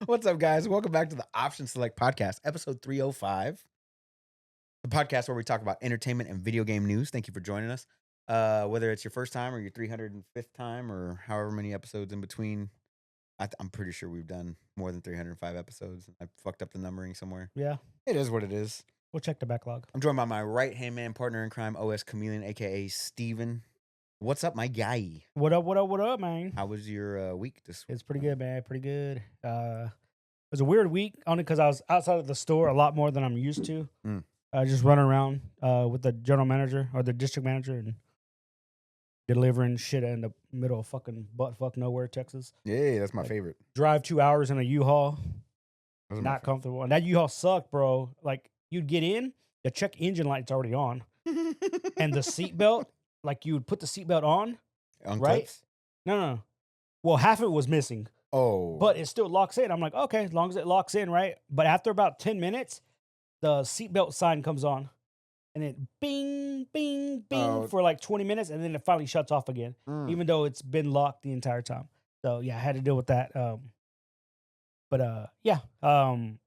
What's up, guys? Welcome back to the Option Select Podcast, episode 305. The podcast where we talk about entertainment and video game news. Thank you for joining us. Whether it's your first time or your 305th time or however many episodes in between, I'm pretty sure we've done more than 305 episodes. I fucked up the numbering somewhere. Yeah. It is what it is. We'll check the backlog. I'm joined by my right-hand man, partner in crime, OS Chameleon, a.k.a. Steven. What's up, my guy? What up, man? How was your week this week? It's pretty good, man. Pretty good. It was a weird week, only because I was outside of the store a lot more than I'm used to. Just running around with the general manager or the district manager and delivering shit in the middle of fucking butt nowhere, Texas. Yeah, that's my favorite. Drive 2 hours in a U-Haul. Not comfortable. And that U-Haul sucked, bro. Like, you'd get in, the check engine light's already on. And the seatbelt, like, you would put the seatbelt on, right? Clips? No. Well, half of it was missing. Oh. But it still locks in. I'm like, okay, as long as it locks in, right? But after about 10 minutes, the seatbelt sign comes on. And it bing, bing, bing for like 20 minutes. And then it finally shuts off again, even though it's been locked the entire time. So, yeah, I had to deal with that. Yeah. And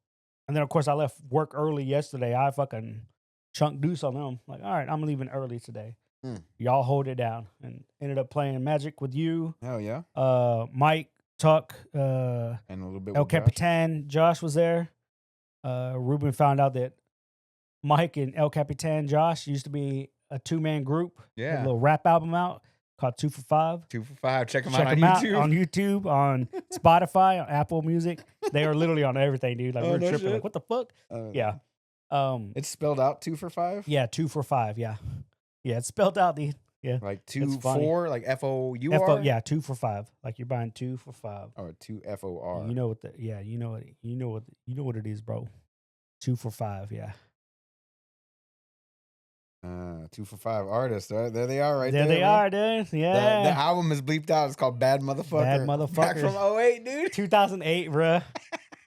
then, of course, I left work early yesterday. I fucking chunk deuce on them. Like, all right, I'm leaving early today. Y'all hold it down. And ended up playing Magic with you. Hell yeah. Mike, Tuck, and a little bit El with Josh. Capitan, Josh was there. Ruben found out that Mike and El Capitan Josh used to be a 2-man group. Yeah. A little rap album out called 2 for 5. 2 for 5. Check them Check out on them YouTube. out on YouTube, on Spotify, on Apple Music. They are literally on everything, dude. Like, we're no tripping. shit. Like, what the fuck? Yeah. It's spelled out 2 for 5? Yeah, 2 for 5. Yeah. Yeah, it's spelled out, dude. Yeah. Like 2 It's funny. 4, like FOUR? Yeah, 2 for 5. Like you're buying 2 for 5. Or 2 FOR. You know what you know what it is, bro. 2 for 5, yeah. 2 for 5 artists. Right? There they are right there. There they are, dude. Yeah. The album is bleeped out. It's called Bad Motherfucker. Bad Motherfucker. Back from 08, dude. 2008, bro.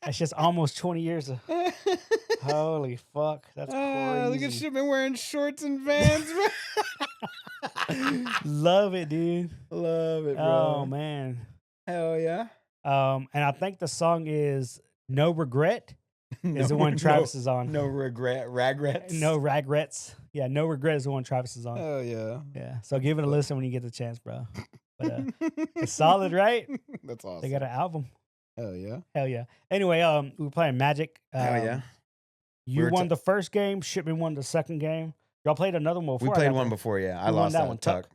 That's just almost 20 years. Holy fuck. That's crazy. Look at Shipman wearing shorts and Vans, bro. Love it, dude. Love it, bro. Oh, man. Hell yeah. And I think the song is No Regret. Is the one Travis is on. No regrets. No regrets. Yeah, No Regret is the one Travis is on. Oh yeah. Yeah. So give it a listen when you get the chance, bro. But it's solid, right? That's awesome. They got an album. Hell yeah. Hell yeah. Anyway, we were playing Magic. Hell yeah. You won the first game. Shipman won the second game. Y'all played another one before. We played one before, yeah. I lost that one. Tuck,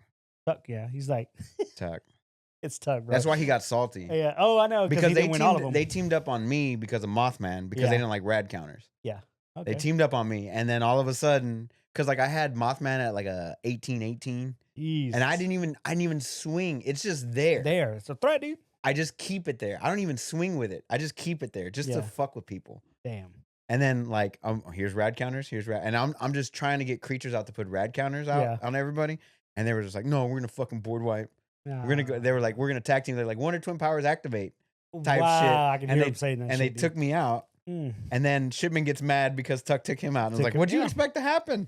yeah. He's like Tuck. It's Tuck, bro. That's why he got salty. Yeah. Oh, I know. Because he didn't win all of them. They teamed up on me because of Mothman because they didn't like rad counters. Yeah. Okay. They teamed up on me, and then all of a sudden, because like I had Mothman at like a 18-18, and I didn't even swing. It's just there. There. It's a threat, dude. I just keep it there. I don't even swing with it. I just keep it there just to fuck with people. Damn. And then like here's rad counters, and I'm just trying to get creatures out to put rad counters out on everybody, and they were just like, no, we're gonna fucking board wipe. We're gonna go. They were like, we're gonna tag team. They're like, Wonder Twin Powers activate type shit. I can hear them saying that. And they took me out. And then Shipman gets mad because Tuck took him out. And I was like, what'd you expect to happen?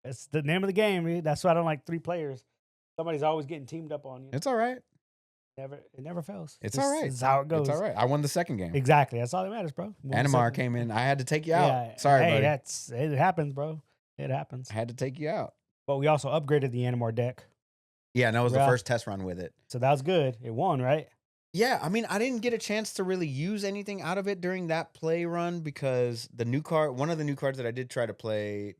It's the name of the game, dude. That's why I don't like 3 players. Somebody's always getting teamed up on you. It's all right. It never fails. It's all right. It's how it goes. It's all right. I won the second game. Exactly. That's all that matters, bro. Animar came in. I had to take you out. Sorry, buddy. It happens, bro. It happens. I had to take you out. But we also upgraded the Animar deck. Yeah, and that was the first test run with it. So that was good. It won, right? Yeah, I mean, I didn't get a chance to really use anything out of it during that play run because one of the new cards that I did try to play,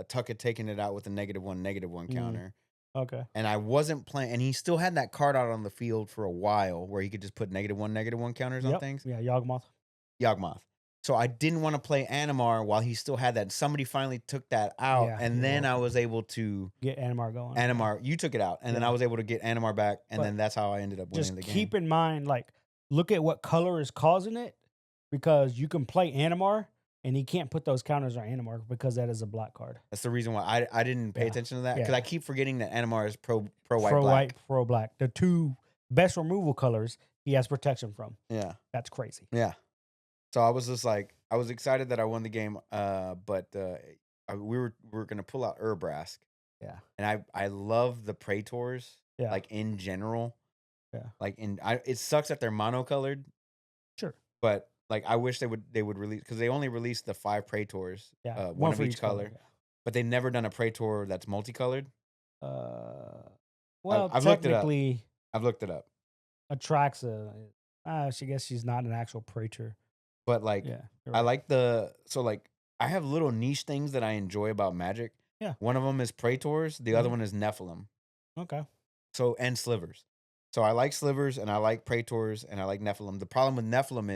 Tuck had taken it out with a -1 counter. Okay. And I wasn't playing, and he still had that card out on the field for a while where he could just put -1 counters on things. Yeah, Yawgmoth. So I didn't want to play Animar while he still had that. Somebody finally took that out, and then I was able to get Animar going. You took it out, and then I was able to get Animar back, and then that's how I ended up winning the game. Just keep in mind, like, look at what color is causing it, because you can play Animar, and he can't put those counters on Animar because that is a black card. That's the reason why I didn't pay attention to that, because I keep forgetting that Animar is pro white, black. Pro black. The 2 best removal colors he has protection from. Yeah. That's crazy. Yeah. So I was just like, I was excited that I won the game, but we were gonna pull out Urbrask. Yeah. And I love the Praetors, like in general. Yeah. Like it sucks that they're monocolored. Sure. But Like I wish they would release because they only released the 5 Praetors, Yeah, one of for each color, but they've never done a Praetor that's multicolored. Yeah. Well, I've looked it up. technically, I've looked it up. Atraxa. She guess she's not an actual praetor. But like Yeah, you're I right. like like I have little niche things that I enjoy about Magic. Yeah. One of them is Praetors, the other one is Nephilim. Okay. So and Slivers. So I like Slivers and I like Praetors and I like Nephilim. The problem with Nephilim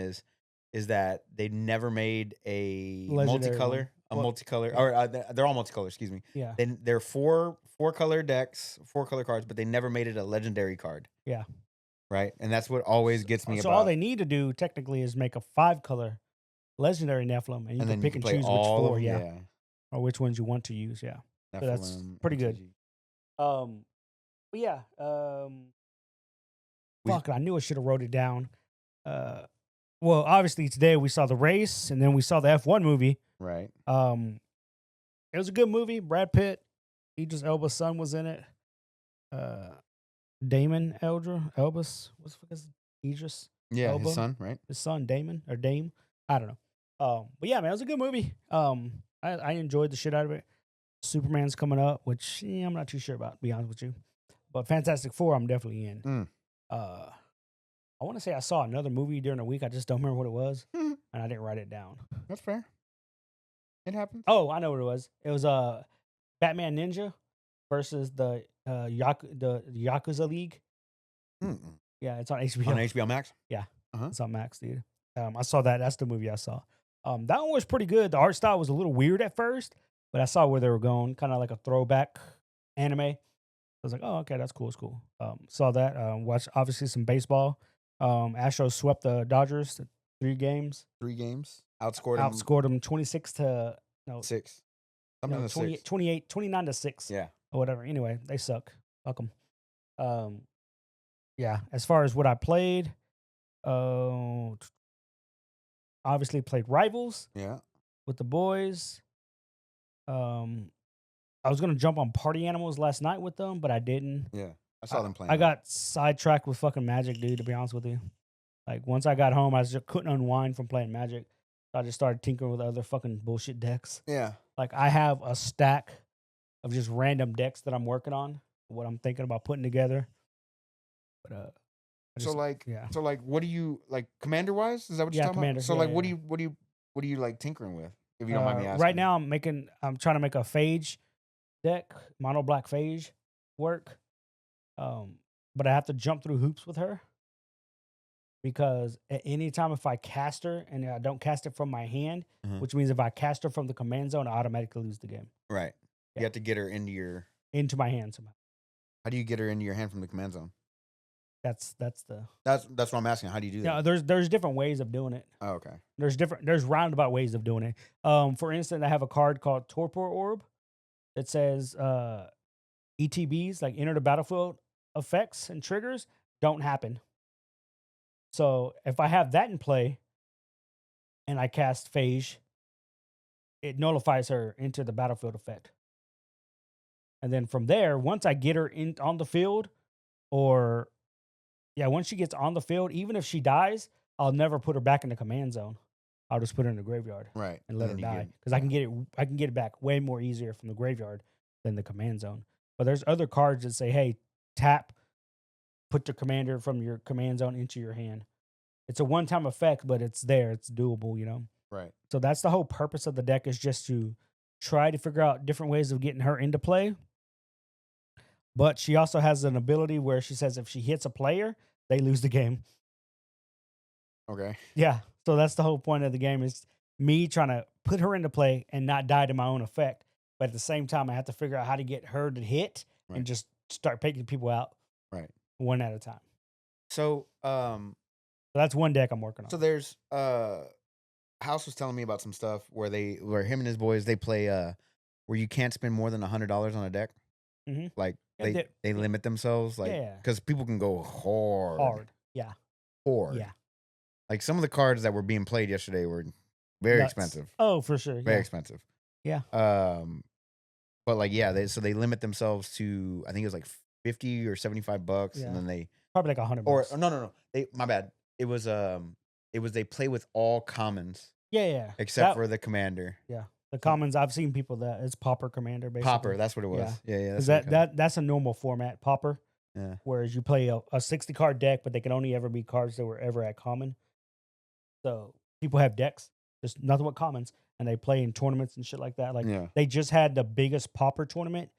is that they never made a Legendary one. multicolor, Well, multicolor, yeah. or they're all multicolor. Excuse me. Yeah. Then they're four color decks, 4 color cards, but they never made it a legendary card. Yeah. Right, and that's what always gets me So about. all they need to do technically is make a 5-color legendary Nephilim, and you can pick and choose which 4, or which ones you want to use. Yeah. Nephilim, So that's pretty good. But yeah. Fuck it, I knew I should have wrote it down. Well, obviously today we saw the race, and then we saw the F1 movie. Right. It was a good movie. Brad Pitt, Idris Elba's son was in it. Damon Elbus, what's the fuck is Idris? Yeah, Elba? his son, right? His son Damon or Dame, I don't know. But yeah, man, it was a good movie. I enjoyed the shit out of it. Superman's coming up, which I'm not too sure about, to be honest with you. But Fantastic Four, I'm definitely in. I want to say I saw another movie during the week. I just don't remember what it was, and I didn't write it down. That's fair. It happens. Oh, I know what it was. It was Batman Ninja versus the Yakuza League. Yeah, it's on HBO. On HBO Max? Yeah, it's on Max, dude. I saw that. That's the movie I saw. That one was pretty good. The art style was a little weird at first, but I saw where they were going, kind of like a throwback anime. I was like, oh, okay, that's cool. It's cool. Saw that. Watched obviously some baseball. Astros swept the Dodgers 3 games. 3 games. Outscored them 26 to 6. No, 28, 29 to 6. Yeah. Or whatever. Anyway, they suck. Fuck them. Yeah. As far as what I played, obviously played Rivals. Yeah. With the boys. I was gonna jump on Party Animals last night with them, but I didn't. Yeah. I saw them playing. I got sidetracked with fucking Magic, dude, to be honest with you. Like, once I got home, I just couldn't unwind from playing Magic. So I just started tinkering with other fucking bullshit decks. Yeah. Like, I have a stack of just random decks that I'm working on, what I'm thinking about putting together. But so what do you like commander wise? Is that what you're talking commander, about? So what do you like tinkering with? If you don't mind me asking. Right now I'm trying to make a Phage deck, mono black Phage work. But I have to jump through hoops with her. Because at any time if I cast her and I don't cast it from my hand, which means if I cast her from the command zone, I automatically lose the game. Right. Yeah. You have to get her into my hand somehow. How do you get her into your hand from the command zone? That's what I'm asking. How do you do that? Yeah, there's different ways of doing it. Oh, okay. There's roundabout ways of doing it. For instance, I have a card called Torpor Orb that says ETBs, like enter the battlefield effects and triggers, don't happen. So if I have that in play and I cast Phage, it nullifies her into the battlefield effect. And then from there, once I get her on the field, once she gets on the field, even if she dies, I'll never put her back in the command zone. I'll just put her in the graveyard, right, and let her die because I can get it back way more easier from the graveyard than the command zone. But there's other cards that say, "Hey, tap, put the commander from your command zone into your hand." It's a one-time effect, but it's there. It's doable, you know. Right. So that's the whole purpose of the deck, is just to try to figure out different ways of getting her into play. But she also has an ability where she says if she hits a player, they lose the game. Okay. Yeah. So that's the whole point of the game, is me trying to put her into play and not die to my own effect. But at the same time, I have to figure out how to get her to hit and just start picking people out. Right. One at a time. So that's one deck I'm working on. So there's House was telling me about some stuff where him and his boys, they play where you can't spend more than $100 on a deck. Mm-hmm. Like they limit themselves, like, because people can go hard. Yeah. Hard. Yeah. Like some of the cards that were being played yesterday were very expensive. Oh, for sure. Very expensive. Yeah. But like, they limit themselves to, I think it was like $50 or $75, and then they probably like $100. Or no, my bad. It was they play with all commons Yeah. except for the commander. Yeah. The commons, I've seen people that it's Pauper Commander, basically. Pauper, that's what it was. Yeah, Because that's that's a normal format, Pauper. yeah. Whereas you play a 60 card deck, but they can only ever be cards that were ever at common. So people have decks, just nothing but commons, and they play in tournaments and shit like that. Like they just had the biggest Pauper tournament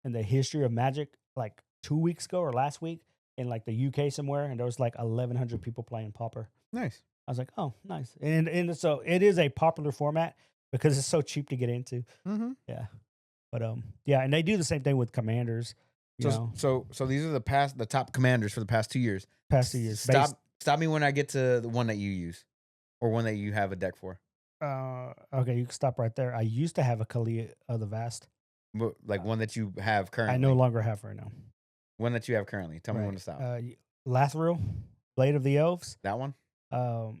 in the history of Magic, like 2 weeks ago or last week in like the UK somewhere, and there was like 1,100 people playing Pauper. Nice. I was like, oh, nice. And so it is a popular format because it's so cheap to get into. Mm-hmm. Yeah. But yeah, and they do the same thing with commanders. So these are the top commanders for the past 2 years. Past 2 years. Stop me when I get to the one that you use, or one that you have a deck for. Okay, you can stop right there. I used to have a Kali of the Vast. Like one that you have currently. I no longer have right now. One that you have currently. Tell me when to stop. Lathril, Blade of the Elves. That one?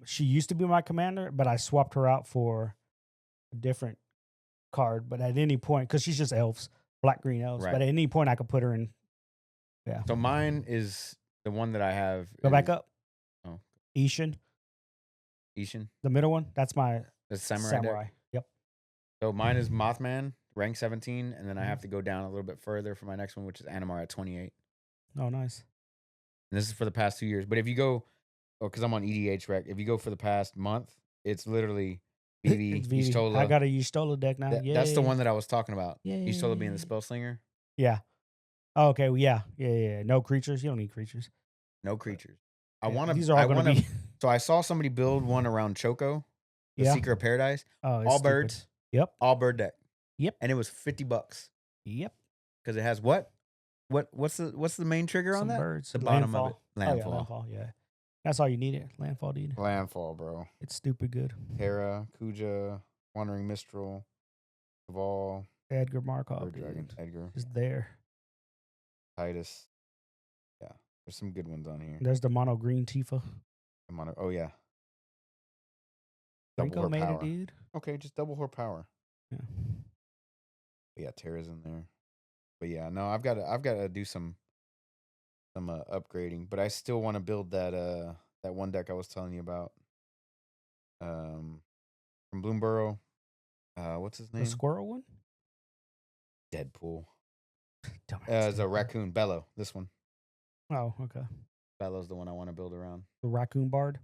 She used to be my commander, but I swapped her out for a different card. But at any point, because she's just elves, black-green elves. Right. But at any point, I could put her in. Yeah. So mine is the one that I have. Go back up. Oh. Ishan. The middle one. That's my samurai deck. Yep. So mine is Mothman, rank 17, and then I have to go down a little bit further for my next one, which is Animar at 28. Oh, nice. And this is for the past 2 years. But if you go, because I'm on EDH rec, if you go for the past month, it's literally Vivi, Y'shtola. I got a Y'shtola deck now. That's the one that I was talking about. Yeah. Y'shtola being the spell slinger. Yeah. Oh, okay. Well, yeah. No creatures. You don't need creatures. No creatures. I want to. These are all going to be. So I saw somebody build one around Choco, the Seeker of Paradise. Oh, all birds. Yep. All bird deck. Yep. And it was $50. Yep. Because it has what? What's the main trigger on that? Birds. The bottom of it. Landfall. Oh, yeah, landfall. Yeah. That's all you needed. Landfall, dude. Landfall, bro. It's stupid good. Terra, Kuja, Wandering Mistral, Dval, Edgar Markov, Dragon, Edgar. Just there. Titus. Yeah. There's some good ones on here. There's the mono green Tifa. Oh, yeah. Rico made it, dude. Okay, just double her power. Yeah. But yeah, Terra's in there. But yeah, no, I've got to do some upgrading, but I still want to build that one deck I was telling you about. From Bloomborough. What's his name? The squirrel one? Deadpool. It's a raccoon. Bello, this one. Oh, okay. Bello's the one I want to build around. The raccoon bard?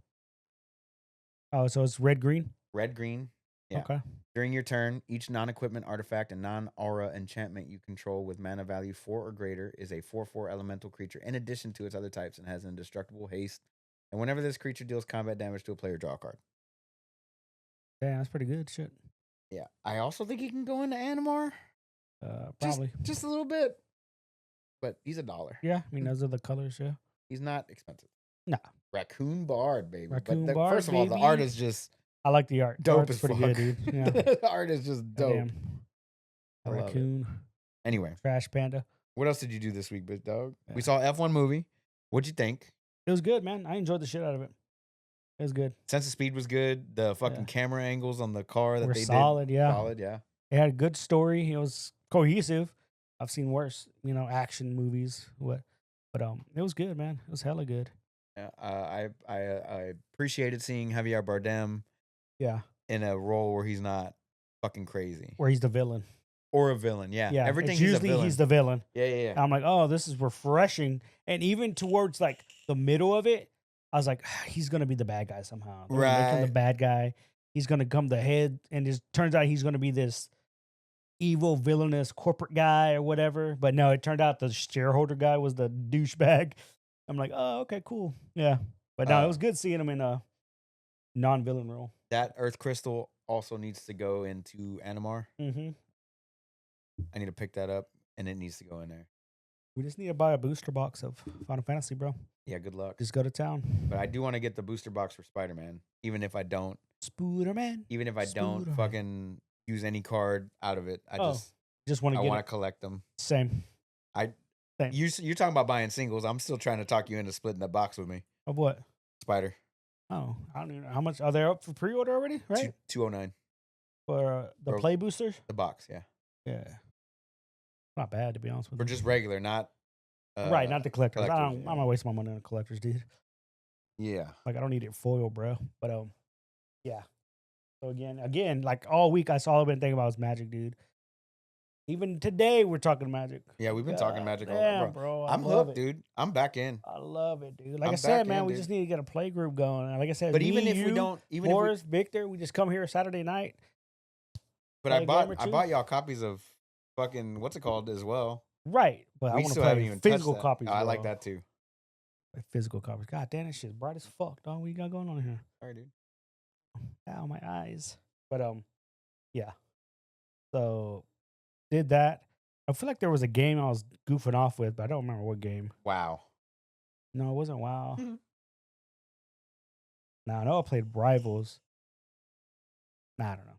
Oh, so it's red-green? Red-green. Yeah. Okay. During your turn, each non-equipment artifact and non-aura enchantment you control with mana value 4 or greater is a 4/4 elemental creature in addition to its other types and has indestructible haste. And whenever this creature deals combat damage to a player, draw a card. Yeah, that's pretty good. Shit. Yeah. I also think he can go into Animar. Probably. Just a little bit. But he's $1. Yeah, I mean, those are the colors, yeah. He's not expensive. No. Raccoon Bard, baby. Raccoon but Bard, first of all, the art is just... I like the art. Dope as pretty good, dude. Yeah. The art is just dope. Damn. A raccoon. Anyway. Trash panda. What else did you do this week, big dog? Yeah. We saw F1 movie. What'd you think? It was good, man. I enjoyed the shit out of it. It was good. Sense of speed was good. The fucking camera angles on the car that they solid, did. yeah. Solid, yeah. It had a good story. It was cohesive. I've seen worse, action movies. But it was good, man. It was hella good. Yeah, I appreciated seeing Javier Bardem. Yeah. In a role where he's not fucking crazy. Where he's the villain. Or a villain, yeah. Yeah. Everything usually he's the villain. Yeah. I'm like, oh, this is refreshing. And even towards like the middle of it, I was like, he's gonna be the bad guy somehow. They're gonna make him the bad guy. He's gonna come the head, and it turns out he's gonna be this evil, villainous corporate guy or whatever. But no, it turned out the shareholder guy was the douchebag. I'm like, oh, okay, cool. Yeah. But no, it was good seeing him in a non-villain role. That Earth Crystal also needs to go into Animar. Mm-hmm. I need to pick that up, and it needs to go in there. We just need to buy a booster box of Final Fantasy, bro. Yeah, good luck. Just go to town. But I do want to get the booster box for Spider-Man, even if I don't. Spider-Man. Even if I don't fucking use any card out of it. I just want to. I want to collect them. Same. You're talking about buying singles. I'm still trying to talk you into splitting the box with me. Of what? Spider. Oh, I don't even know how much. Are they up for pre-order already? Right. $209 for the play boosters. The box, yeah. Yeah. Not bad, to be honest with you. For just regular, not right, not the collectors. I'm not wasting my money on the collectors, dude. Yeah. Like I don't need it foil, bro. But yeah. So again, like all week, all I've been thinking about was Magic, dude. Even today, we're talking Magic. Yeah, we've been talking God Magic all damn, bro. bro. I I'm love hooked, it. dude. I'm back in. I love it, dude. Like I I'm said, back man, in, we dude. just need to get a play group going. And like I said, But me, even if we you, don't, Boris, Victor, we just come here Saturday night. but play a game or I two. bought y'all copies of fucking what's it called as well. Right, but I We want to still haven't play even touched physical that. copies. Oh, I bro. like that too. Like physical copies. God damn, that shit's bright as fuck, dog. What you got going on here? All right, dude. Ow, my eyes. But yeah. So did that. I feel like there was a game I was goofing off with, but I don't remember what game. Wow. No, it wasn't WoW. Mhm. Nah, I know I played Rivals. Nah, I don't know.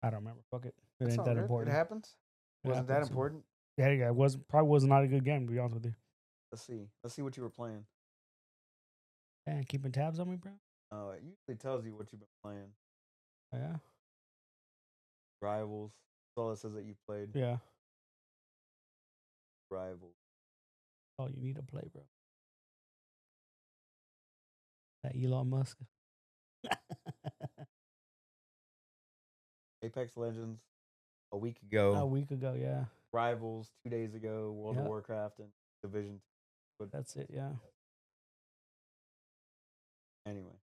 I don't remember. Fuck it. It That's ain't all that good. important. It happens. It Wasn't that happens. important? Yeah, it probably was not a good game, to be honest with you. Let's see. Let's see what you were playing. Man, keeping tabs on me, bro. Oh, it usually tells you what you've been playing. Yeah. Rivals. That's all it says that you played. Yeah. Rivals. Oh, you need to play, bro. That Elon Musk. Apex Legends. A week ago. A week ago, yeah. Rivals 2 days ago. World of Yep. Warcraft and Division. But That's it, yeah. anyway.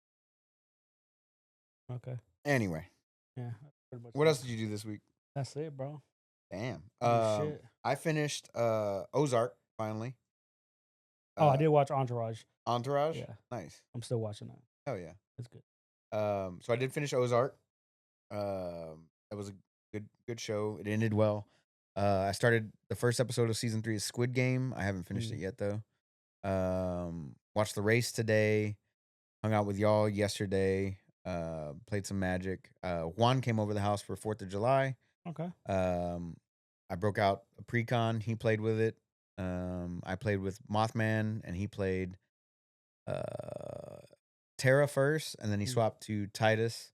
Okay. Anyway. Yeah. That's pretty much What it. else did you do this week? That's it, bro. Damn. Shit. I finished Ozark finally. Oh, I did watch Entourage. Entourage? Yeah. Nice. I'm still watching that. Hell yeah. It's good. So I did finish Ozark. It was a good show. It ended well. I started the first episode of season 3 of Squid Game. I haven't finished it yet though. Watched the race today. Hung out with y'all yesterday. Played some Magic. Juan came over the house for 4th of July. Okay. I broke out a pre-con. He played with it. I played with Mothman, and he played Terra first, and then he swapped to Titus,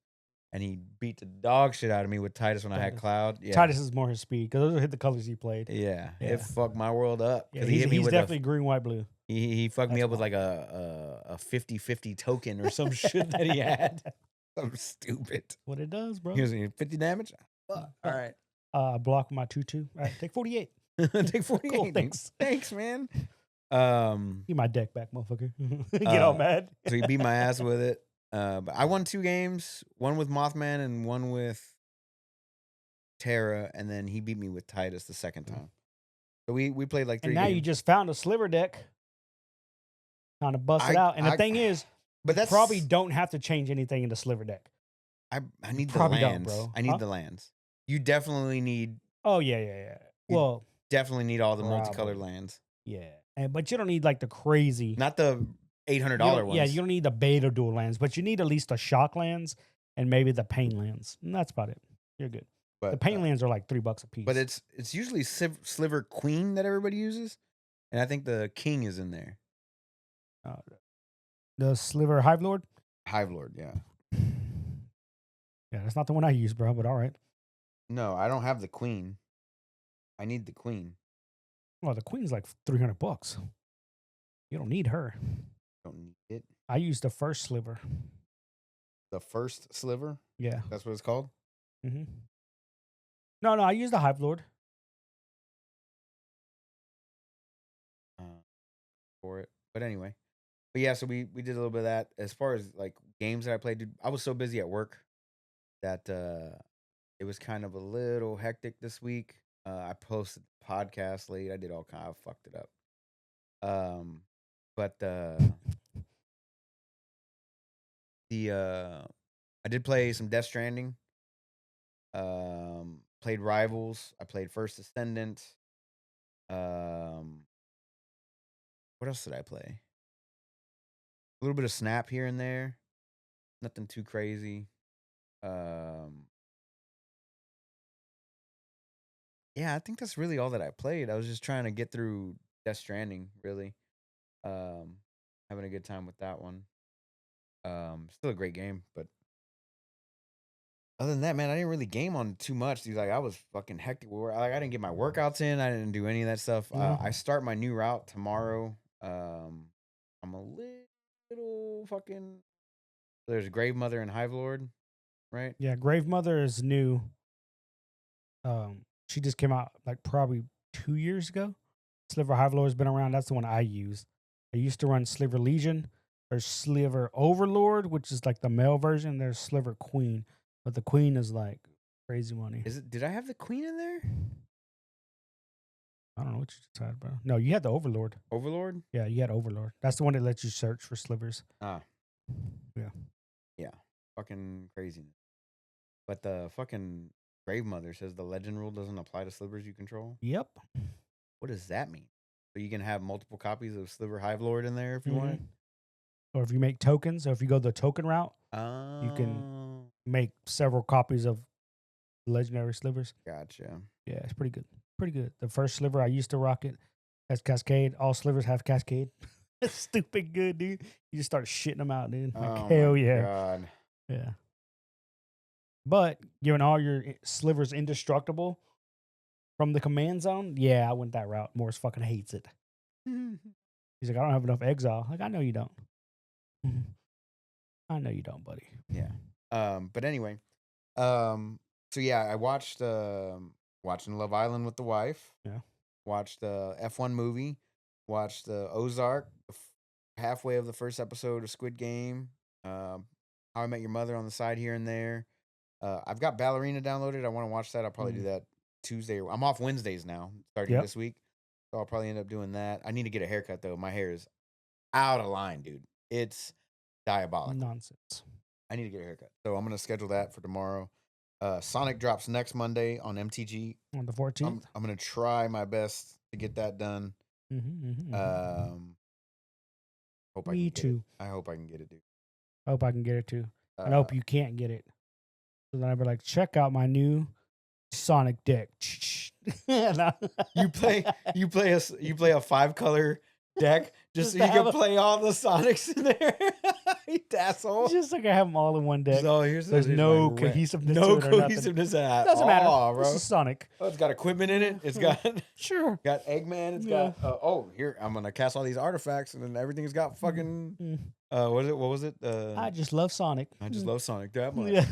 and he beat the dog shit out of me with Titus when I had Titus. Cloud. Yeah. Titus is more his speed because those are hit the colors he played. Yeah, Yeah. it fucked my world up. Yeah, He hit me he's with definitely green, white, blue. he fucked me That's up with like a 50-50 token or some shit that he had. Something stupid. What it does, bro. He was 50 damage. Fuck. All right. Block my 2/2. All right, take 48. Take 48. Cool, dude. thanks. Thanks, man. Get my deck back, motherfucker. Get all mad. So he beat my ass with it. But I won 2 games, one with Mothman and one with Terra, and then he beat me with Titus the second time. So we played like 3 And now games. you just found a sliver deck. Kind of bust it out. And the thing is, but that's probably don't have to change anything in the sliver deck. I need the probably don't, lands. bro. I need Huh? the lands. You definitely need Oh, yeah. You- Well, definitely need all the Probably. multicolored lands. yeah. But you don't need like the crazy. Not the $800 you don't- ones. Yeah, you don't need the beta dual lands, but you need at least the shock lands and maybe the pain lands. And that's about it. You're good. but, The pain lands are like $3 a piece. But it's usually Sliver Queen that everybody uses, and I think the King is in there. The sliver Hive Lord. Hive Lord, yeah. Yeah, that's not the one I use, bro. But all right. No, I don't have the Queen. I need the Queen. Well, the queen's like $300. You don't need her. Don't need it. I use the first sliver. The first Sliver. Yeah. That's what it's called. Mm-hmm. No, I use the Hive Lord. For it. But anyway. But yeah, so we did a little bit of that. As far as like games that I played, dude, I was so busy at work that it was kind of a little hectic this week. I posted the podcast late. I did all kind of fucked it up. But I did play some Death Stranding. Played Rivals. I played First Ascendant. What else did I play? A little bit of Snap here and there. Nothing too crazy. Yeah, I think that's really all that I played. I was just trying to get through Death Stranding, really. Having a good time with that one. Still a great game, but other than that, man, I didn't really game on too much. Dude, like I was fucking hectic. Like I didn't get my workouts in. I didn't do any of that stuff. No. I start my new route tomorrow. I'm a little fucking. There's Grave Mother and Hive Lord, right? Yeah, Grave Mother is new. She just came out like probably 2 years ago. Sliver Hive has been around. That's the one I use. I used to run Sliver Legion. There's Sliver Overlord, which is like the male version. There's Sliver Queen, but the Queen is like crazy money. Is it? Did I have the Queen in there? I don't know what you decided, bro. No, you had the Overlord. Overlord? Yeah, you had Overlord. That's the one that lets you search for slivers. Ah, Yeah. yeah, fucking craziness. But the fucking Grave Mother says the legend rule doesn't apply to slivers you control. Yep. What does that mean? So you can have multiple copies of Sliver Hive Lord in there if you want it? Or if you make tokens, or if you go the token route, you can Oh, make several copies of legendary slivers. gotcha. Yeah, it's pretty good. Pretty good. The first sliver I used to rock it has Cascade. All slivers have Cascade. It's stupid good, dude. You just start shitting them out, dude. Like, Oh hell my yeah. God. Yeah. But given all your slivers indestructible from the command zone, yeah, I went that route. Morris fucking hates it. He's like, I don't have enough exile. Like, I know you don't. I know you don't, buddy. Yeah. But anyway, so yeah, I watched watching Love Island with the wife. Yeah. Watched the F1 movie. Watched the Ozark, halfway of the first episode of Squid Game. How I Met Your Mother on the side here and there. I've got Ballerina downloaded. I want to watch that. I'll probably do that Tuesday. I'm off Wednesdays now, starting this week. So I'll probably end up doing that. I need to get a haircut though. My hair is out of line, dude. It's diabolical. Nonsense. I need to get a haircut. So I'm gonna schedule that for tomorrow. Sonic drops next Monday on MTG. On the 14th. I'm gonna try my best to get that done. Hope I Me can get too. it. I hope I can get it, dude. I hope I can get it too. And I hope you can't get it. So then I'd be like, check out my new Sonic deck. You play a 5-color deck just so you can play all the Sonics in there. You asshole. Just like I have them all in one deck. So There's no cohesiveness. No to it or cohesiveness at Doesn't matter, all, bro. This is Sonic. Oh, it's got equipment in it. It's got sure. Got Eggman. It's got here I'm gonna cast all these artifacts and then everything's got fucking what was it? I just love Sonic. I just love Sonic that much. Yeah.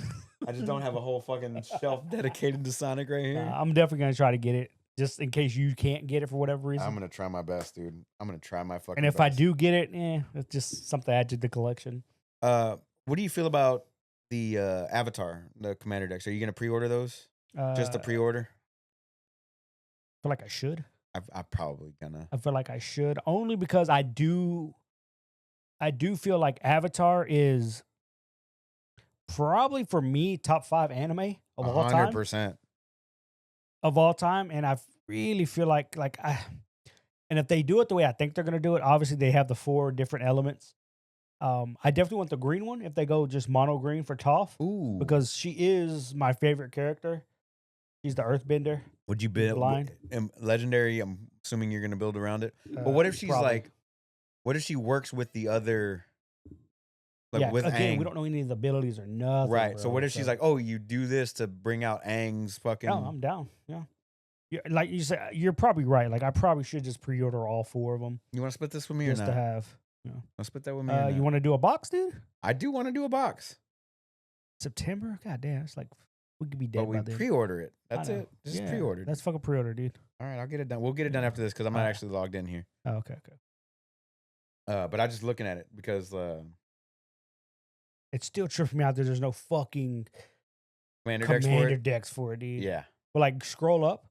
I just don't have a whole fucking shelf dedicated to Sonic right here. I'm definitely gonna try to get it, just in case you can't get it for whatever reason. I'm gonna try my best, dude. I'm gonna try my fucking And if best. I do get it, it's just something to add to the collection. What do you feel about the Avatar, the Commander decks? Are you gonna pre-order those? Just the pre-order? I feel like I should. I'm probably gonna. I feel like I should, only because I do feel like Avatar is probably for me top 5 anime of all time. 100%. Of all time, and I really feel like and if they do it the way I think they're gonna do it, obviously they have the 4 different elements. I definitely want the green one if they go just mono green for Toph. Ooh. Because she is my favorite character. She's the Earthbender. Would you build legendary? I'm assuming you're gonna build around it. But what if she's probably. what if she works with the other? Like with again, Aang? we don't know any of the abilities or nothing. Right. Bro, so what if she's like, oh, you do this to bring out Aang's fucking? Oh, I'm down. Yeah. Like you said, you're probably right. Like I probably should just pre-order all 4 of them. You want to split this with me just or to not? have. I'll split that with me. Or you want to do a box, dude? I do want to do a box. September? God damn, it's like we could be dead. But we pre-order it. That's it. Just pre-order. That's fucking pre-order, dude. All right, I'll get it done. We'll get it done after this because I'm not actually logged in here. Oh, okay. But I'm just looking at it because it's still tripping me out that there's no fucking commander decks for it, dude. Yeah. But like scroll up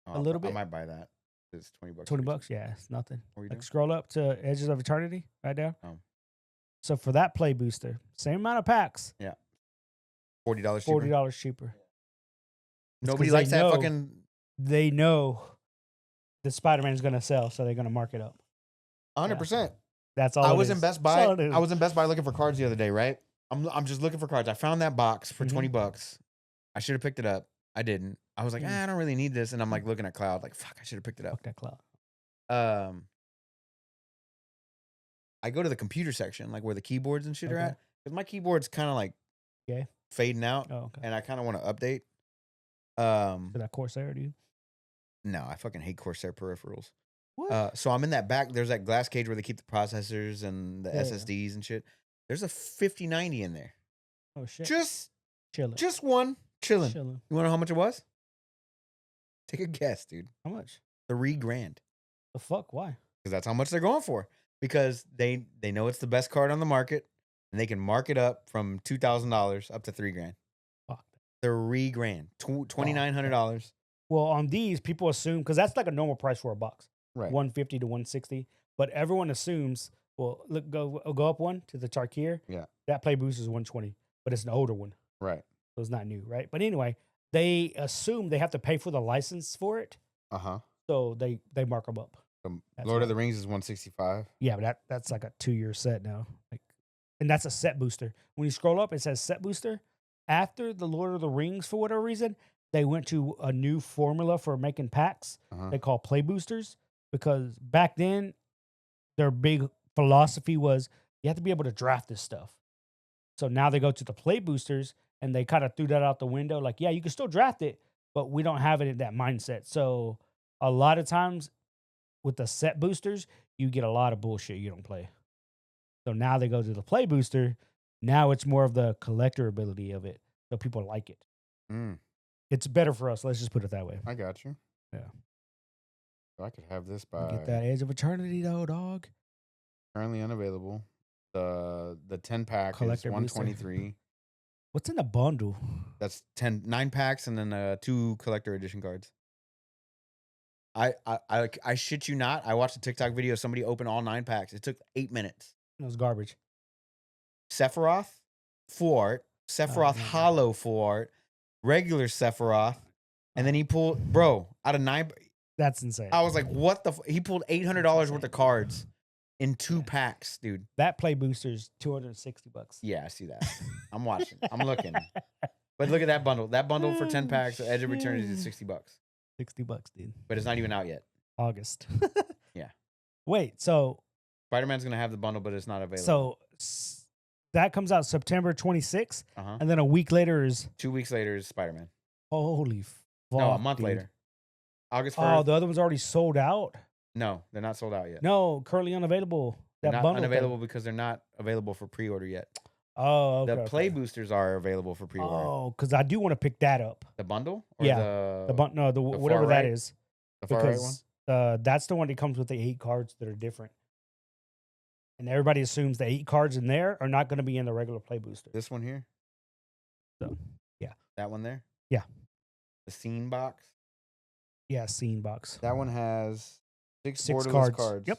a little bit. I might buy that. It's $20. $20, yeah, it's nothing. What are you Like doing? scroll up to Edges of Eternity right there. Oh. So for that play booster, same amount of packs. Yeah. $40 cheaper. $40 cheaper. Nobody likes that fucking. They know that Spider-Man is going to sell, so they're going to mark it up. 100%. That's all. I was in Best Buy. I was in Best Buy looking for cards the other day, right? I'm just looking for cards. I found that box for $20. I should have picked it up. I didn't. I was like, I don't really need this. And I'm like looking at Cloud, like, fuck, I should have picked it up. Fuck that Cloud. I go to the computer section, like where the keyboards and shit are at. Because my keyboard's kind of like fading out. Oh, okay. And I kind of want to update. For that Corsair, dude? No, I fucking hate Corsair peripherals. What? So I'm in that back. There's that glass cage where they keep the processors and the Yeah. SSDs and shit. There's a 5090 in there. Oh shit. Just Chilling. one chilling. Chilling. You want to know how much it was? Take a guess, dude. How much? $3,000. The fuck? Why? Because that's how much they're going for. Because they know it's the best card on the market, and they can mark it up from $2,000 up to $3,000. Fuck. $3,000, $2,900. Well, on these, people assume because that's like a normal price for a box, Right. 150 to 160. But everyone assumes, well, look, go up one to the Tarkir. Yeah. That play boost is 120, but it's an older one, Right. so it's not new, right? But anyway, they assume they have to pay for the license for it, so they mark them up. That's Lord of why. the Rings is 165. Yeah, but that's like a 2-year set now, like, and that's a set booster. When you scroll up, it says set booster. After the Lord of the Rings, for whatever reason, they went to a new formula for making packs. They call play boosters, because back then their big philosophy was you have to be able to draft this stuff. So now they go to the play boosters, and they kind of threw that out the window. Like, yeah, you can still draft it, but we don't have it in that mindset. So a lot of times with the set boosters, you get a lot of bullshit you don't play. So now they go to the play booster. Now it's more of the collector ability of it. So people like it. It's better for us. Let's just put it that way. I got you. Yeah. So I could have this by Get that Edge of Eternity though, dog. currently unavailable. The 10 pack Collector is booster. 123. What's in the bundle? That's 9 packs and then 2 collector edition cards. I shit you not. I watched a TikTok video. Somebody opened all 9 packs. It took 8 minutes. It was garbage. Sephiroth, full art. Sephiroth man. Hollow, full art. Regular Sephiroth. And then he pulled, bro, out of 9. That's insane. I was like, what the? He pulled $800 worth of cards in 2 packs, dude. That play booster's $260. Yeah, I see that. I'm watching. I'm looking. But look at that bundle. That bundle for 10 packs, Edge of Eternity is $60. $60, dude. But it's not even out yet. August. Yeah. Wait, so Spider-Man's going to have the bundle, but it's not available. So that comes out September 26th, and then a week later is 2 weeks later is Spider-Man. holy fuck. No, a month dude. later. August 1st. Oh, the other one's already sold out. No, they're not sold out yet. No, currently unavailable. They're That not bundle unavailable because they're not available for pre-order yet. Oh, okay. The play boosters are available for pre-order. Oh, because I do want to pick that up. The bundle? Or Yeah. The Whatever that right? is. The far right one? Because that's the one that comes with the 8 cards that are different. And everybody assumes the 8 cards in there are not going to be in the regular play booster. This one here? So, yeah. That one there? Yeah. The scene box? Yeah, scene box. That one has 6 borderless cards. Yep.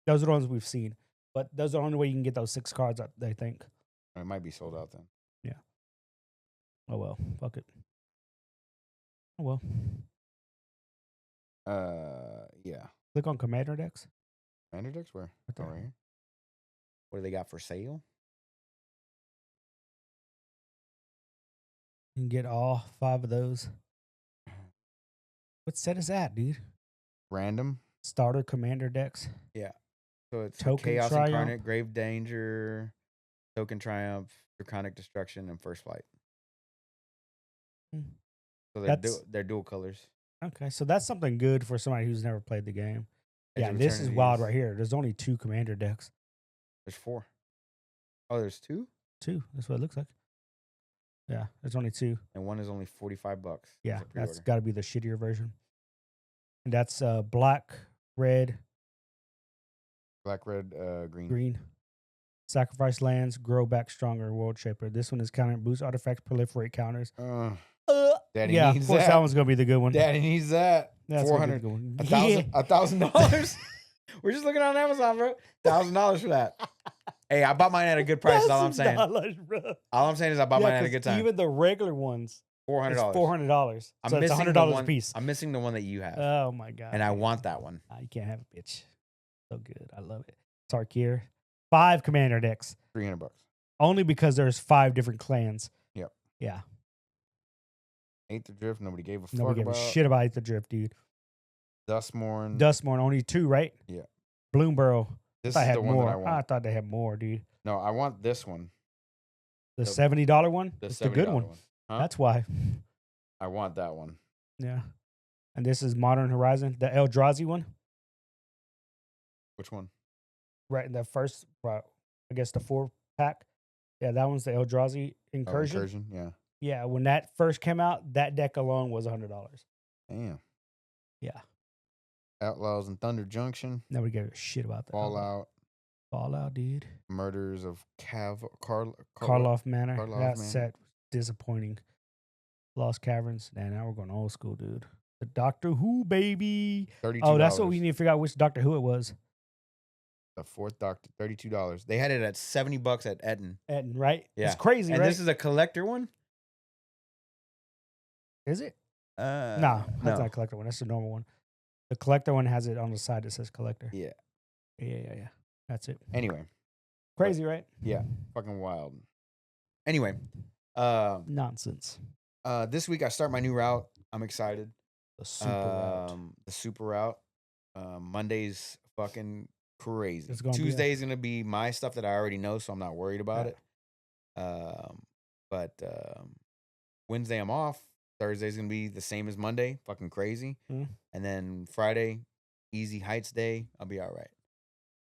Those are the ones we've seen. But those are the only way you can get those 6 cards, I think. It might be sold out then. Yeah. Oh, well. Fuck it. Oh, well. Yeah. Click on Commander decks. Commander decks where? Right there. Right here. What do they got for sale? You can get all 5 of those. What set is that, dude? Random. Starter Commander decks. Yeah. So it's Token Chaos Triumph. Incarnate, Grave Danger, Token Triumph, Draconic Destruction, and First Flight. So they're dual colors. Okay, so that's something good for somebody who's never played the game. Edge Yeah, of this is Eternity wild right here. There's only 2 Commander decks. There's 4. Oh, there's 2? 2. That's what it looks like. Yeah, there's only 2. And one is only $45. Yeah, as a pre-order. that's got to be the shittier version. And that's black, red, Black, red, green. green. Sacrifice lands, grow back stronger, world shaper. This one is counter boost artifacts, proliferate counters. Daddy Yeah, needs of course that one's gonna be the good one. Daddy needs that. That's gonna be the 400, good one. $1,000. We're just looking on Amazon, bro. $1,000 for that. Hey, I bought mine at a good price. That's all I'm saying. Bro. All I'm saying is I bought mine at a 'cause good time. Even the regular ones, $400. it's $400. So it's $100 a piece. I'm missing the one that you have, Oh my god! and I want that one. You can't have it, bitch. So good, I love it. Tarkir, 5 Commander decks, $300. only because there's 5 different clans. Yep. Yeah. Aether Drift. Nobody gave a fuck Nobody gave about. a shit about the drift, dude. Dustmorn. Dustmorn, only 2, right? Yeah. Bloomburrow. This I is had the one more. that I want. I thought they had more, dude. No, I want this one. The $70 one. The The good $70 one. Huh? That's why. I want that one. Yeah. And this is Modern Horizon, the Eldrazi one. Which one? Right in the first, I guess the 4-pack. Yeah, that one's the Eldrazi Incursion. Incursion, yeah. Yeah, when that first came out, that deck alone was $100. Damn. Yeah. Outlaws and Thunder Junction. Nobody gave a shit about that. Fallout, dude. Murders of Karloff Manor. Karloff That Manor. set was disappointing. Lost Caverns. Now we're going old school, dude. The Doctor Who, baby. $32. Oh, that's what we need to figure out which Doctor Who it was. The fourth Doctor, $32. They had it at $70 at Eton. Eton, right? Yeah. It's crazy, and right? this is a collector one? Is it? No, that's not a collector one. That's the normal one. The collector one has it on the side that says collector. Yeah. Yeah. That's it. Anyway. Crazy, right? Yeah. Fucking wild. Anyway. Nonsense. This week I start my new route. I'm excited. The super route. The super route. Monday's fucking crazy. Tuesday's going to be my stuff that I already know, so I'm not worried about it. But Wednesday I'm off. Thursday's going to be the same as Monday. Fucking crazy. Mm. And then Friday, easy heights day. I'll be all right.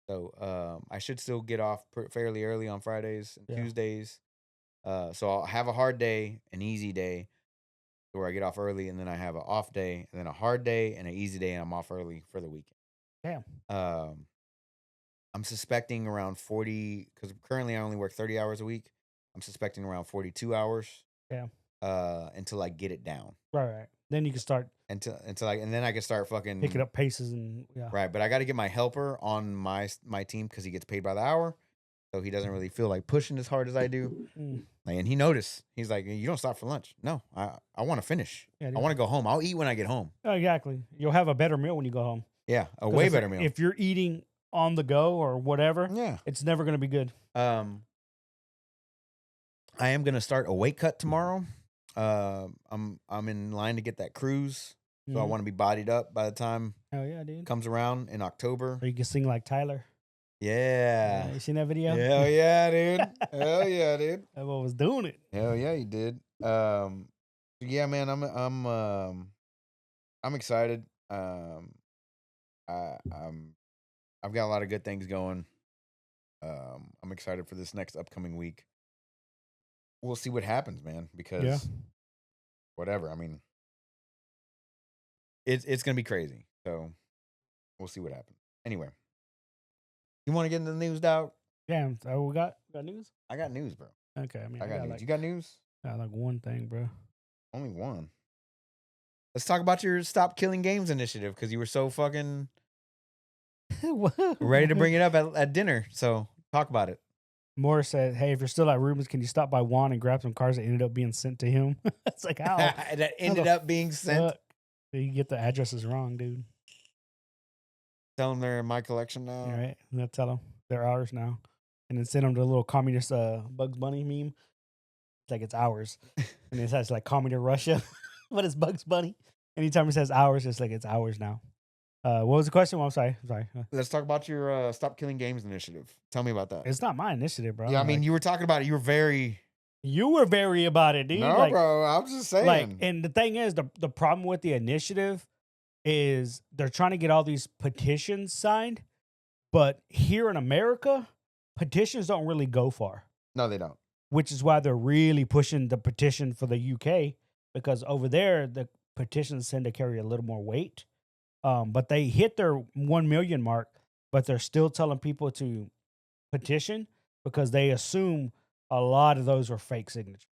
So I should still get off fairly early on Fridays and Tuesdays. So I'll have a hard day, an easy day, where I get off early, and then I have an off day, and then a hard day, and an easy day, and I'm off early for the weekend. Damn. I'm suspecting around 40, because currently I only work 30 hours a week. I'm suspecting around 42 hours. Yeah. Until I get it down. Right. Then you can start and then I can start fucking picking up paces and Right, but I got to get my helper on my team because he gets paid by the hour, so he doesn't really feel like pushing as hard as I do. And he noticed. He's like, "You don't stop for lunch." No, I want to finish. I want to go home. I'll eat when I get home. Exactly. You'll have a better meal when you go home. Yeah, a way better meal. If you're eating on the go or whatever, it's never going to be good. I am going to start a weight cut tomorrow. I'm in line to get that cruise, so I want to be bodied up by the time dude comes around in October. Or you can sing like Tyler. Yeah. You seen that video? Hell yeah, dude. Hell yeah, dude. Everyone was doing it. Hell yeah, he did. Yeah, man, I'm excited. I've got a lot of good things going. I'm excited for this next upcoming week. We'll see what happens, man, because whatever. I mean, it's gonna be crazy. So we'll see what happens. Anyway, you want to get into the news, dog? Yeah. So we got news. I got news, bro. Okay. I mean, I got news. like, you got news? I got like one thing, bro. Only one. Let's talk about your Stop Killing Games initiative because you were so fucking ready to bring it up at dinner. So talk about it. Moore said, "Hey, if you're still at Ruben's, can you stop by Juan and grab some cars that ended up being sent to him?" It's like, how? That ended up being sent. You get the addresses wrong, dude. Tell them they're in my collection now. All right. I'm going to tell them they're ours now. And then send them the little communist Bugs Bunny meme. It's like it's ours. And it says like communist Russia. But it's Bugs Bunny. Anytime it says ours, it's like it's ours now. What was the question? Well, I'm sorry. Let's talk about your Stop Killing Games initiative. Tell me about that. It's not my initiative, bro. Yeah, I mean, you were talking about it. You were very about it, dude. No, bro. I'm just saying. And the thing is, the problem with the initiative is they're trying to get all these petitions signed. But here in America, petitions don't really go far. No, they don't. Which is why they're really pushing the petition for the UK. Because over there, the petitions tend to carry a little more weight. But they hit their 1 million mark, but they're still telling people to petition because they assume a lot of those are fake signatures.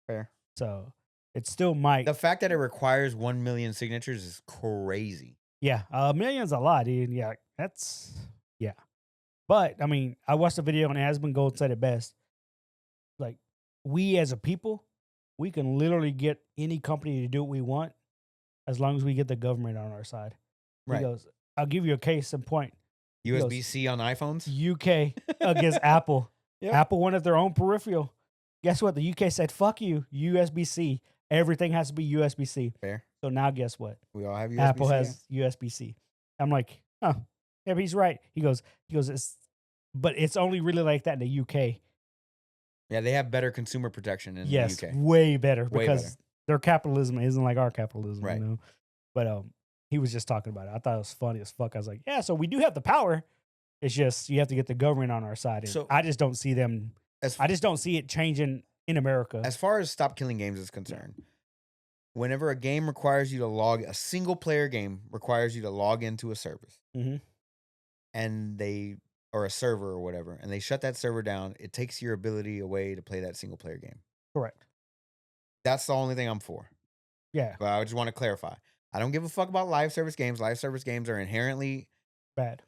Fair. So it still might. The fact that it requires 1 million signatures is crazy. Yeah. 1 million's a lot, dude. Yeah. But I mean, I watched a video and Asmund Gold said it best. Like, we as a people, we can literally get any company to do what we want as long as we get the government on our side. Right. He goes, I'll give you a case in point. USB-C on iPhones? UK against Apple. Yep. Apple wanted their own peripheral. Guess what? The UK said, fuck you, USB-C. Everything has to be USB-C. Fair. So now guess what? We all have USB-C. Apple has USB-C. I'm like, yeah, but he's right. He goes, but it's only really like that in the UK. Yeah, they have better consumer protection in the UK. Way better because their capitalism isn't like our capitalism, right? You know? But he was just talking about it. I thought it was funny as fuck. I was like, yeah, so we do have the power. It's just you have to get the government on our side. And So I just don't see them. as I just don't see it changing in America. as far as Stop Killing Games is concerned, whenever a game requires you to a single player game requires you to log into a service, Mm-hmm. and or a server or whatever, and they shut that server down, it takes your ability away to play that single player game. Correct. That's the only thing I'm for. Yeah. But I just want to clarify. I don't give a fuck about live service games. Live service games are inherently Bad.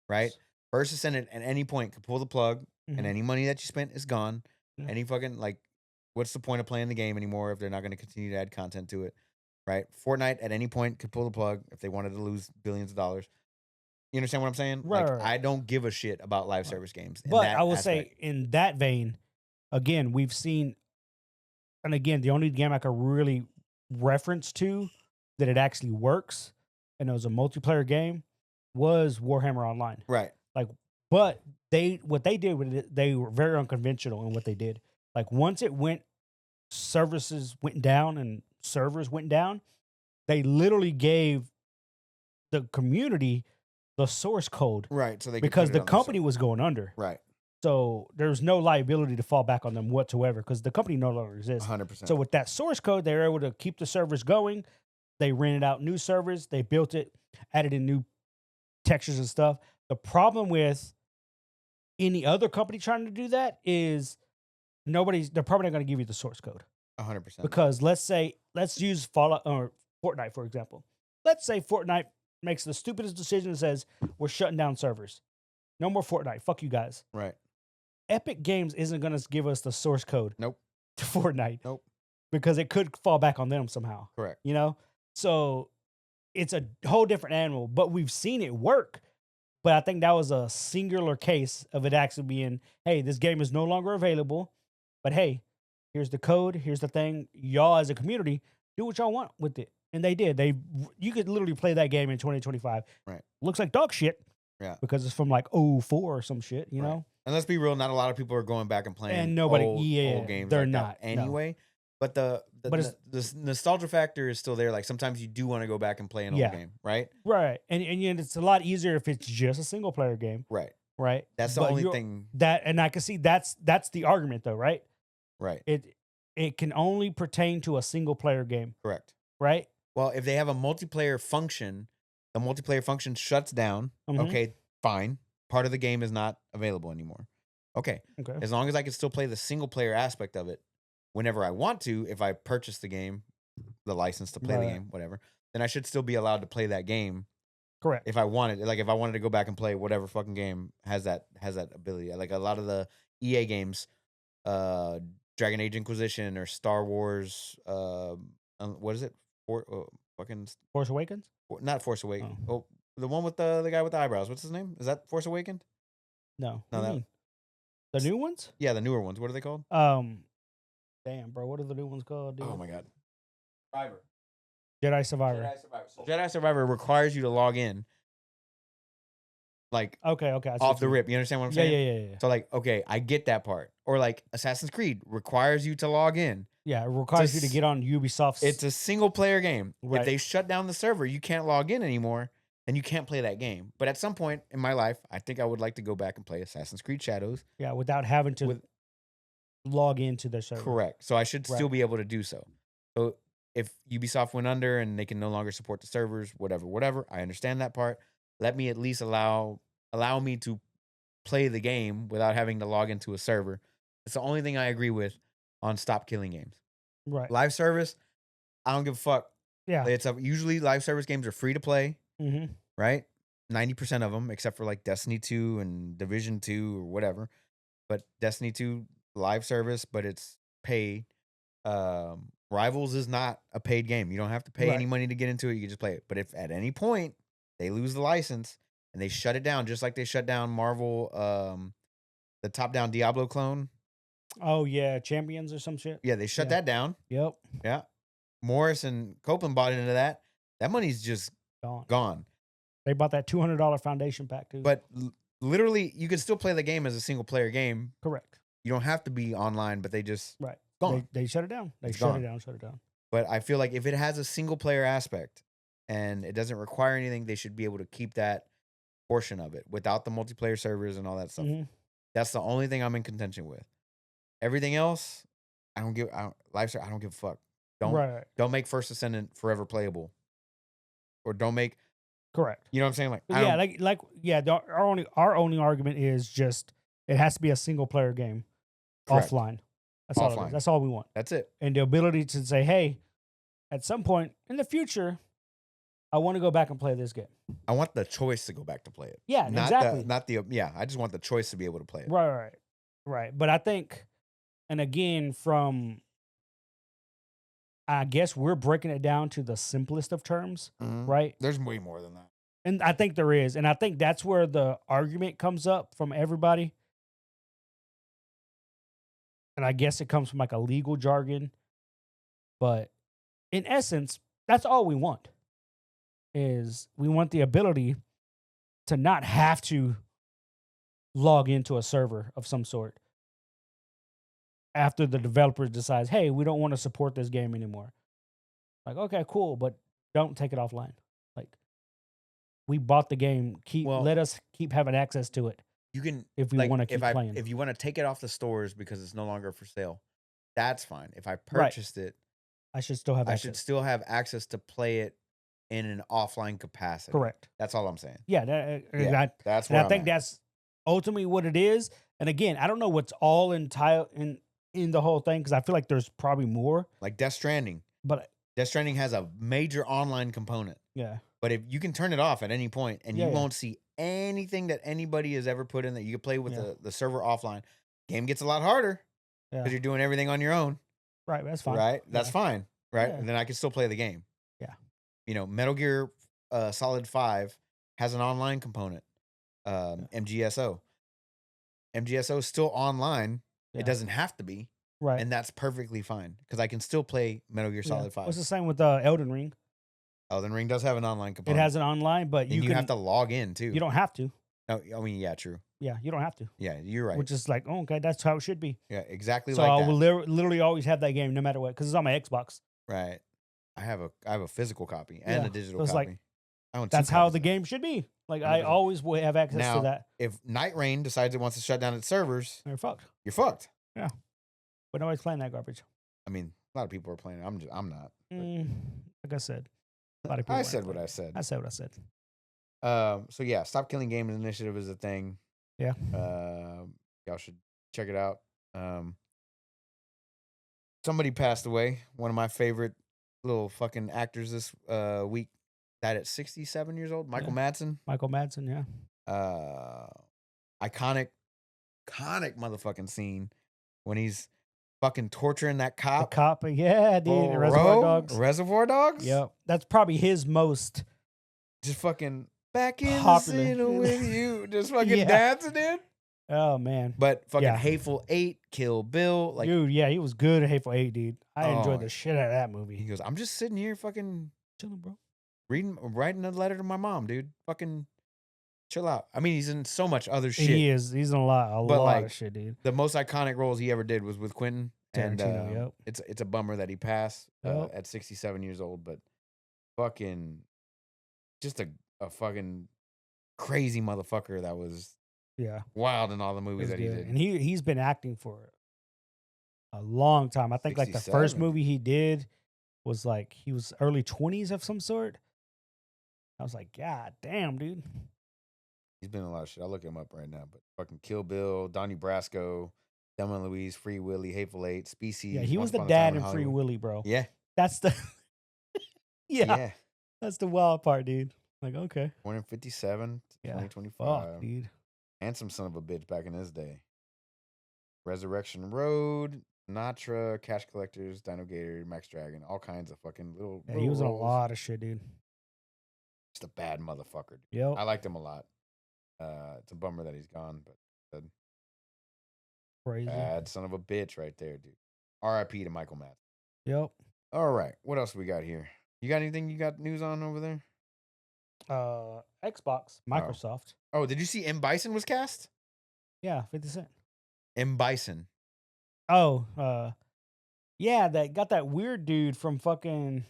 right? First Ascendant at any point could pull the plug, and Mhm. any money that you spent is gone. Yeah. Any fucking, like, what's the point of playing the game anymore if they're not going to continue to add content to it, right? Fortnite at any point could pull the plug if they wanted to lose billions of dollars. You understand what I'm saying? Right, Like, right. I don't give a shit about live service games. But I will say, in that vein, again, we've seen, and again, the only game I could really reference to that it actually works, and it was a multiplayer game, was Warhammer Online. Right. But what they did with it, they were very unconventional in what they did. Like once services went down and servers went down, they literally gave the community the source code, Right. So they because could put it the on their company server. was going under. Right. So there's no liability to fall back on them whatsoever because the company no longer exists. 100%. So with that source code, they were able to keep the servers going. They rented out new servers. They built it, added in new textures and stuff. The problem with any other company trying to do that is they're probably not going to give you the source code. 100%. Because let's use Fallout or Fortnite, for example. Let's say Fortnite makes the stupidest decision and says, we're shutting down servers. No more Fortnite. Fuck you guys. Right. Epic Games isn't going to give us the source code Nope. to Fortnite. Nope. Because it could fall back on them somehow. Correct. You know? So it's a whole different animal, but we've seen it work. But I think that was a singular case of it actually being, hey, this game is no longer available, but hey, here's the code, here's the thing. Y'all as a community, do what y'all want with it. And they did. You could literally play that game in 2025. Right. Looks like dog shit. Yeah. Because it's from like 04 or some shit, you Right. know? And let's be real, not a lot of people are going back and playing And nobody, old games. they're like that not. No. anyway. But the nostalgia factor is still there. Like sometimes you do want to go back and play an old game, right? Right. And it's a lot easier if it's just a single player game. Right. Right. That's the only thing. And I can see that's the argument though, right? Right. It can only pertain to a single player game. Correct. Right? Well, if they have a multiplayer function, the multiplayer function shuts down. Mhm. Okay, fine. Part of the game is not available anymore. Okay. Okay. As long as I can still play the single player aspect of it whenever I want to, if I purchase the game, the license to play the Right. game, whatever, then I should still be allowed to play that game. Correct. If I wanted, like if I wanted to go back and play whatever fucking game has that ability. Like a lot of the EA games, Dragon Age Inquisition or Star Wars, what is it? Force Awakens? Not Force Awakens. Oh. Oh, the one with the guy with the eyebrows. What's his name? Is that Force Awakened? No. No, What do you mean? The new ones? Yeah, the newer ones. What are they called? Damn, bro. What are the new ones called, dude? Oh my god. Survivor. Jedi Survivor. So Jedi Survivor requires you to log in. Like Okay. I see off what the you rip. You understand what I'm mean. saying? Yeah. So like, okay, I get that part. Or like Assassin's Creed requires you to log in. Yeah, it requires you to s- get on Ubisoft's. It's a single player game. Right. If they shut down the server, you can't log in anymore and you can't play that game. But at some point in my life, I think I would like to go back and play Assassin's Creed Shadows. yeah, without having to With- log into their server. Correct. So I should still Right. be able to do so. So if Ubisoft went under and they can no longer support the servers, whatever, I understand that part. Let me at least allow me to play the game without having to log into a server. It's the only thing I agree with on Stop Killing Games. Right. Live service, I don't give a fuck. Yeah. Usually live service games are free to play, Mm-hmm. right? 90% of them, except for like Destiny 2 and Division 2 or whatever. But Destiny 2 live service, but it's paid. Rivals is not a paid game. You don't have to pay any Right. money to get into it. You can just play it. But if at any point they lose the license and they shut it down, just like they shut down Marvel, the top-down Diablo clone. Oh yeah, Champions or some shit. Yeah, they shut Yeah. that down. Yep. Yeah. Morris and Copeland bought into that. That money's just Gone. gone. They bought that $200 foundation pack too. But literally, you can still play the game as a single-player game. Correct. You don't have to be online, but they just Right. gone. They shut it down. They It's shut gone. it down. Shut it down. But I feel like if it has a single player aspect and it doesn't require anything, they should be able to keep that portion of it without the multiplayer servers and all that stuff. Mhm. That's the only thing I'm in contention with. Everything else, I don't give a fuck. Right. Don't make First Ascendant forever playable. Or don't make, Correct. you know what I'm saying? Like, But I yeah, don't, our only argument is just it has to be a single player game correct. offline. That's all it Offline. is. That's all we want. That's it. And the ability to say, hey, at some point in the future, I want to go back and play this game. I want the choice to go back to play it. Yeah, exactly. I just want the choice to be able to play it. Right. But I think, and again, I guess we're breaking it down to the simplest of terms, Mhm. right? There's way more than that. And I think there is. And I think that's where the argument comes up from everybody. And I guess it comes from like a legal jargon. But in essence, that's all we want. Is we want the ability to not have to log into a server of some sort after the developer decides, hey, we don't want to support this game anymore. Like, okay, cool, but don't take it offline. Like, we bought the game. Let us keep having access to it. You can, if we want to keep playing. If you want to take it off the stores because it's no longer for sale, that's fine. If I purchased it, I should still have I access. should still have access to play it in an offline capacity. Correct. That's all I'm saying. Yeah, That's where I think that's ultimately what it is. And again, I don't know what's all in the whole thing because I feel like there's probably more. Like Death Stranding. But Death Stranding has a major online component. Yeah. But if you can turn it off at any point and you won't see anything that anybody has ever put in that you can play with the server offline, game gets a lot harder because you're doing everything on your own. Right. That's fine. Right. That's fine. Right. Yeah. And then I can still play the game. Yeah. You know, Metal Gear Solid 5 has an online component. MGSO. MGSO is still online. Yeah. It doesn't have to be. Right. And that's perfectly fine because I can still play Metal Gear Solid 5. It's the same with Elden Ring. Elden Ring does have an online component. It has an online, but you have to log in too. You don't have to. No, I mean, yeah, true. Yeah, you don't have to. Yeah, you're right. Which is like, oh, okay, that's how it should be. Yeah, exactly. So like I that. will literally always have that game no matter what because it's on my Xbox. Right. I have a physical copy and a digital so copy. Like, that's how the game should be. Like 100%. I always will have access to that. If Night Rain decides it wants to shut down its servers, you're fucked. You're fucked. Yeah. But nobody's playing that garbage. I mean, a lot of people are playing it. I'm not. Like I said. A lot of people I said what I said. I said what I said. So yeah, Stop Killing Gamers Initiative is a thing. Yeah. Y'all should check it out. Somebody passed away. One of my favorite little fucking actors this week. Died at 67 years old. Michael Madsen. Michael Madsen, yeah. Iconic motherfucking scene when he's fucking torturing that cop. The cop, yeah, dude. Reservoir Dogs. Reservoir Dogs? Yep. That's probably his most just fucking back in popular. The scene with you. Just fucking dancing, dude. Oh man. But fucking Hateful Eight, Kill Bill. Like, dude, yeah, he was good at Hateful Eight, dude. I enjoyed the shit out of that movie. He goes, I'm just sitting here fucking chilling, bro. Writing a letter to my mom, dude. Fucking chill out. I mean, he's in so much other shit. He is. He's in a lot of shit, dude. The most iconic roles he ever did was with Quentin. Tarantino, and it's a bummer that he passed at 67 years old, but fucking just a fucking crazy motherfucker that was wild in all the movies that he did. And he's been acting for a long time. I think like the first movie he did was like he was early 20s of some sort. I was like, God damn, dude. He's been in a lot of shit. I'll look him up right now. But fucking Kill Bill, Donnie Brasco, Thelma and Louise, Free Willy, Hateful Eight, Species. Yeah, he was the dad in Free Willy, bro. Yeah. That's the yeah. That's the wild part, dude. Like, okay. Born in 57, 2025. Fuck, dude. Handsome son of a bitch back in his day. Resurrection Road, Natra, Cash Collectors, Dino Gator, Max Dragon, all kinds of fucking little. Yeah, he was in a lot of shit, dude. Just a bad motherfucker. Yep. I liked him a lot. It's a bummer that he's gone, but crazy. Bad son of a bitch right there, dude. R.I.P. to Michael Madsen. Yep. All right. What else we got here? You got anything you got news on over there? Xbox, Microsoft. Oh, did you see M. Bison was cast? Yeah, 50 Cent. M. Bison. Oh, yeah, that got that weird dude from fucking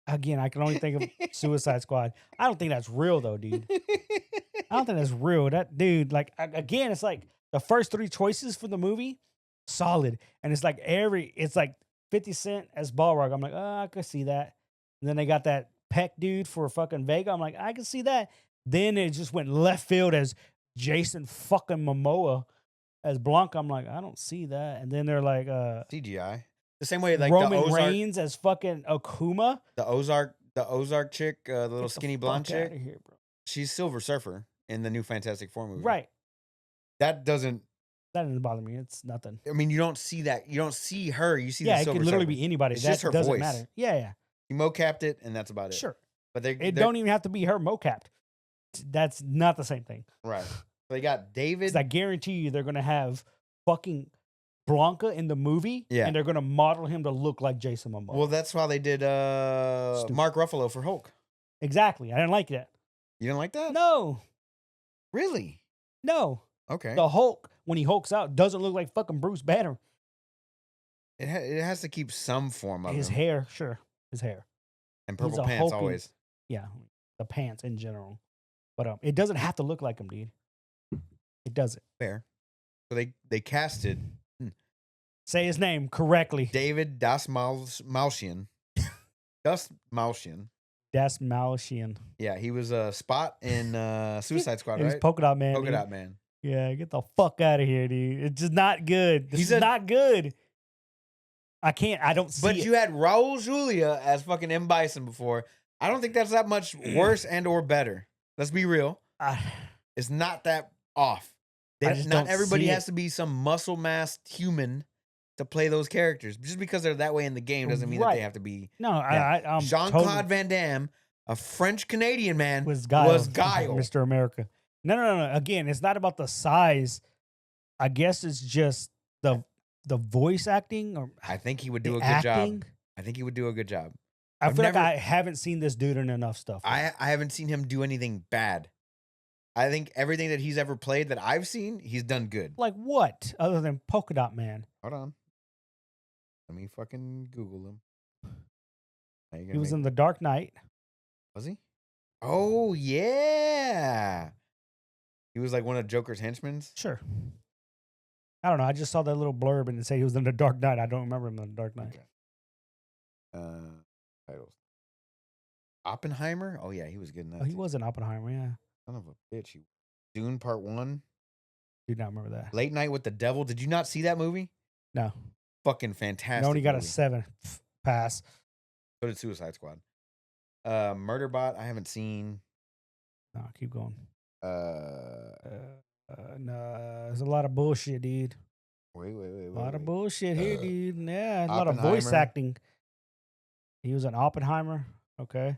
Again, I can only think of Suicide Squad. I don't think that's real though, dude. I don't think that's real. That dude, like, again, it's like the first three choices for the movie, solid, and it's like it's like 50 Cent as Balrog. I'm like, oh, I could see that. And then they got that Peck dude for fucking Vega. I'm like, I can see that. Then it just went left field as Jason fucking Momoa as Blanca. I'm like, I don't see that. And then they're like, CGI. The same way, like Roman the Ozark, Reigns as fucking Akuma. the Ozark chick, the little Get the skinny blonde fuck outta chick. here, bro. She's Silver Surfer in the new Fantastic Four movie. Right. That doesn't. That doesn't bother me. It's nothing. I mean, you don't see that. You don't see her. You see Yeah, the it Silver could literally Surfer. be anybody. It's That just her doesn't voice. matter. Yeah, yeah. You mocapped it, and that's about it. Sure. But It don't even have to be her mocapped. That's not the same thing. right. They got David. Because I guarantee you they're going to have fucking Blanca in the movie. Yeah. And they're going to model him to look like Jason Momoa. Well, that's why they did Mark Ruffalo for Hulk. Exactly. I didn't like that. You didn't like that? No. Really? No. Okay. The Hulk, when he hulks out, doesn't look like fucking Bruce Banner. It has to keep some form of His him. hair, sure. His hair. And he's purple a pants hulking- always. Yeah. The pants in general. But it doesn't have to look like him, dude. It doesn't. Fair. So they casted Say his name correctly. David Das Malchian. Das Malchian. Das Malchian. Yeah, he was a Spot in Suicide Squad, He was right? Polka Dot Man. Polka dude. Dot Man. Yeah, get the fuck out of here, dude. It's just not good. This He's is not good. I don't see But it. you had Raul Julia as fucking M. Bison before. I don't think that's that much worse and or better. Let's be real. It's not that off. just Not don't everybody see has it. to be some muscle-masked human to play those characters. Just because they're that way in the game doesn't mean that Right. they have to be. No, Yeah. I'm Jean-Claude totally Van Damme, a French-Canadian man, was Guile. Guile. Mr. America. No. Again, it's not about the size. I guess it's just the voice acting or I think he would do the a good acting. job. I think he would do a good job. I I've feel never- like I haven't seen this dude in enough stuff. I haven't seen him do anything bad. I think everything that he's ever played that I've seen, he's done good. Like what other than Polka Dot Man? Hold on. Let me fucking Google him. Now you're He gonna was make- in The Dark Knight. Was he? Oh, yeah. He was like one of Joker's henchmen. Sure. I don't know. I just saw that little blurb and it said he was in The Dark Knight. I don't remember him in The Dark Knight. Okay. Titles. Oppenheimer? Oh, yeah, he was good in that. Oh, he too. was in Oppenheimer. Yeah, Son of a bitch. Dune Part 1. do not remember that. Late Night with the Devil. Did you not see that movie? No, Fucking fantastic. I only got a movie. 7 pass. So did Suicide Squad. Murderbot, I haven't seen. No, keep going. Uh, No, there's a lot of bullshit, dude. wait. A lot of bullshit here, Uh, dude. Yeah, a lot of voice Oppenheimer. acting. He was an Oppenheimer. Okay.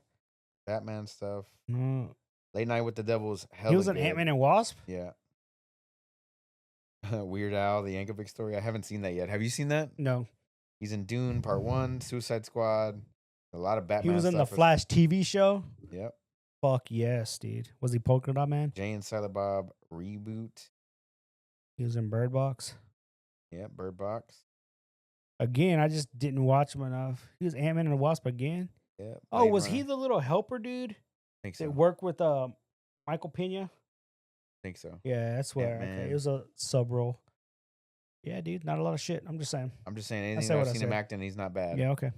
Batman stuff. No. Late Night with the Devil is hella He was an good. Ant-Man and Wasp. Yeah. Weird Al, the Yankovic story. I haven't seen that yet. Have you seen that? No, He's in Dune Part 1, Suicide Squad. A lot of Batman he was in the stuff. Flash TV show. Yep. Fuck yes, dude. Was he Polka Dot Man? Jay and Silent Bob reboot. He was in Bird Box. Yep. Bird Box. Again, I just didn't watch him enough. He was Ant-Man and the Wasp again. Yep. Oh, Blade was Runner. he the little helper dude think that so. worked with Michael Pena? think so. Yeah, that's where. Ant-Man. Okay, it was a sub role. Yeah, dude, not a lot of shit. I'm just saying. I'm just saying said anything that what I've I seen him said. acting, he's not bad. Yeah, okay.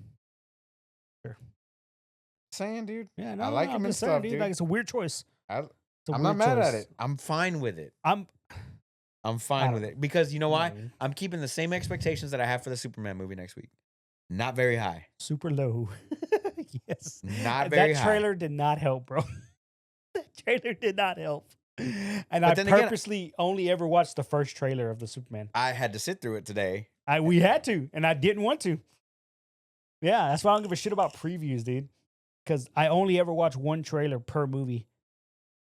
Saying, dude. Yeah, no, I like no, him I'm and just saying, stuff, dude. dude. Like it's a weird choice. I, It's a I'm not weird mad at choice. it. I'm fine with it. I'm fine with don't- it because you know why? Mm, I'm keeping the same expectations that I have for the Superman movie next week. Not very high. super low. Yes. Not very That high. trailer did not help, bro. That trailer did not help. And But I then again- purposely only ever watched the first trailer of the Superman. I had to sit through it today. We had to, and I didn't want to. Yeah, that's why I don't give a shit about previews, dude. Because I only ever watch one trailer per movie.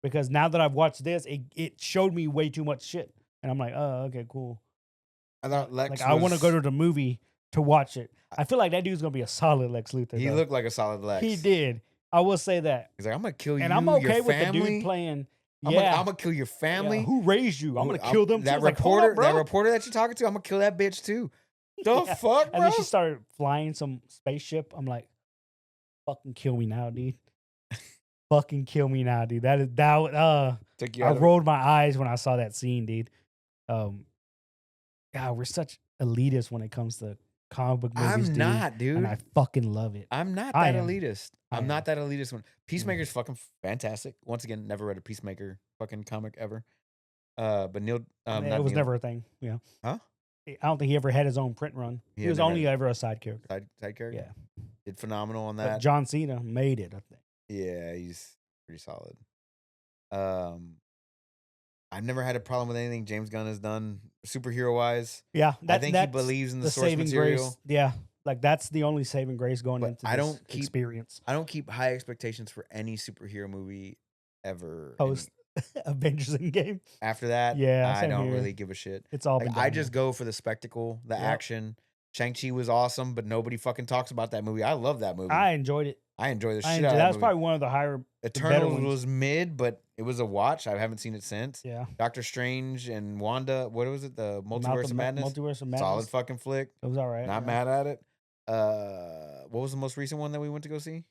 Because now that I've watched this, it showed me way too much shit, and I'm like, oh, okay, cool. I thought Lex. Like I want to was- go to the movie to watch it. I feel like that dude's gonna be a solid Lex Luthor. He though. looked like a solid Lex. He did. I will say that, He's like, I'm gonna kill you. and I'm okay your with the family. dude playing. I'm Yeah, gonna kill your family. yeah, who raised you? I'm Who- gonna kill them. too. That It's like, hold up, reporter, that bro. reporter that you're talking to, I'm gonna kill that bitch too. The Yeah. fuck, bro? And then she started flying some spaceship. I'm like, Fucking kill me now, dude. Fucking kill me now, dude. Took you I out of it? rolled my eyes when I saw that scene, dude. God, we're such elitists when it comes to comic book movies, I'm dude. not, And dude. I fucking love it. I'm not I that am. elitist. I I'm am. not that elitist one. Peacemaker's fucking fantastic. Once again, never read a Peacemaker fucking comic ever. But Neil, It not was Neil. never a thing. Yeah. Huh? I don't think he ever had his own print run. He He had was never only had ever a side character. Side character. Yeah. Did phenomenal on But that. John Cena made it, I think. Yeah, he's pretty solid. I've never had a problem with anything James Gunn has done superhero wise. Yeah. I think he that's believes in the source saving material. grace. Yeah. Like that's the only saving grace going But into I this don't keep- experience. I don't keep high expectations for any superhero movie ever. Post Avengers Endgame. After that, Yeah, I same don't here. really give a shit. It's all Like, been I done just now. go for the spectacle, the Yep. action. Shang-Chi was awesome, but nobody fucking talks about that movie. I love that movie. I enjoyed it. I enjoy the I shit enjoyed, out of that that was movie. probably one of the higher better Eternals ones. was mid, but it was a watch. I haven't seen it since. Yeah. Doctor Strange and Wanda, what was it? The Multiverse of Madness? Multiverse of Madness. Solid fucking flick. It was all right. Not yeah. mad at it. What was the most recent one that we went to go see?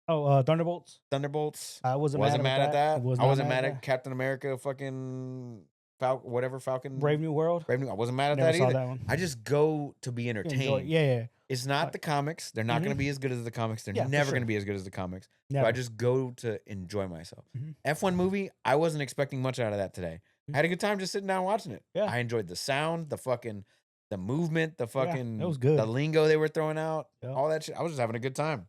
Thunderbolts. Thunderbolts. I wasn't mad at that. Was I not wasn't mad that. at Captain America fucking Falcon. Brave New World. I wasn't mad at Never that saw either. that one. I just go to be Enjoy it. entertained. Yeah. It's not the comics. They're not going Mhm. to be as good as the comics. They're Yeah, for never sure. going to be as good as the comics. So Never. I just go to enjoy myself. Mhm. F1 movie, I wasn't expecting much out of that today. I had a good time just sitting down watching it. Yeah. I enjoyed the sound, the movement, it was good. the lingo they were throwing out, Yeah. all that shit. I was just having a good time.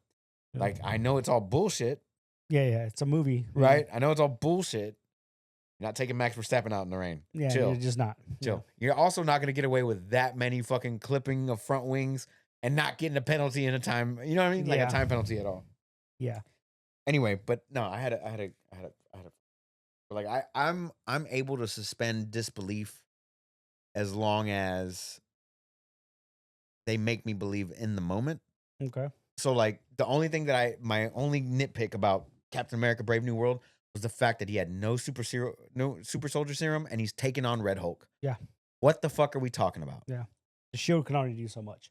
Yeah. Like, I know it's all bullshit, Yeah. It's a movie, right? I know it's all bullshit. You're not taking Max Verstappen out in the rain. Yeah, Chill. you're just not. Chill. You're also not going to get away with that many fucking clipping of front wings and not getting a penalty in a time. You know what I mean? Like Yeah. a time penalty at all. Yeah. Anyway, but no, I'm able to suspend disbelief as long as they make me believe in the moment. Okay. So like the only thing that my only nitpick about Captain America Brave New World was the fact that he had no super soldier serum and he's taking on Red Hulk. Yeah. What the fuck are we talking about? Yeah. The shield can only do so much.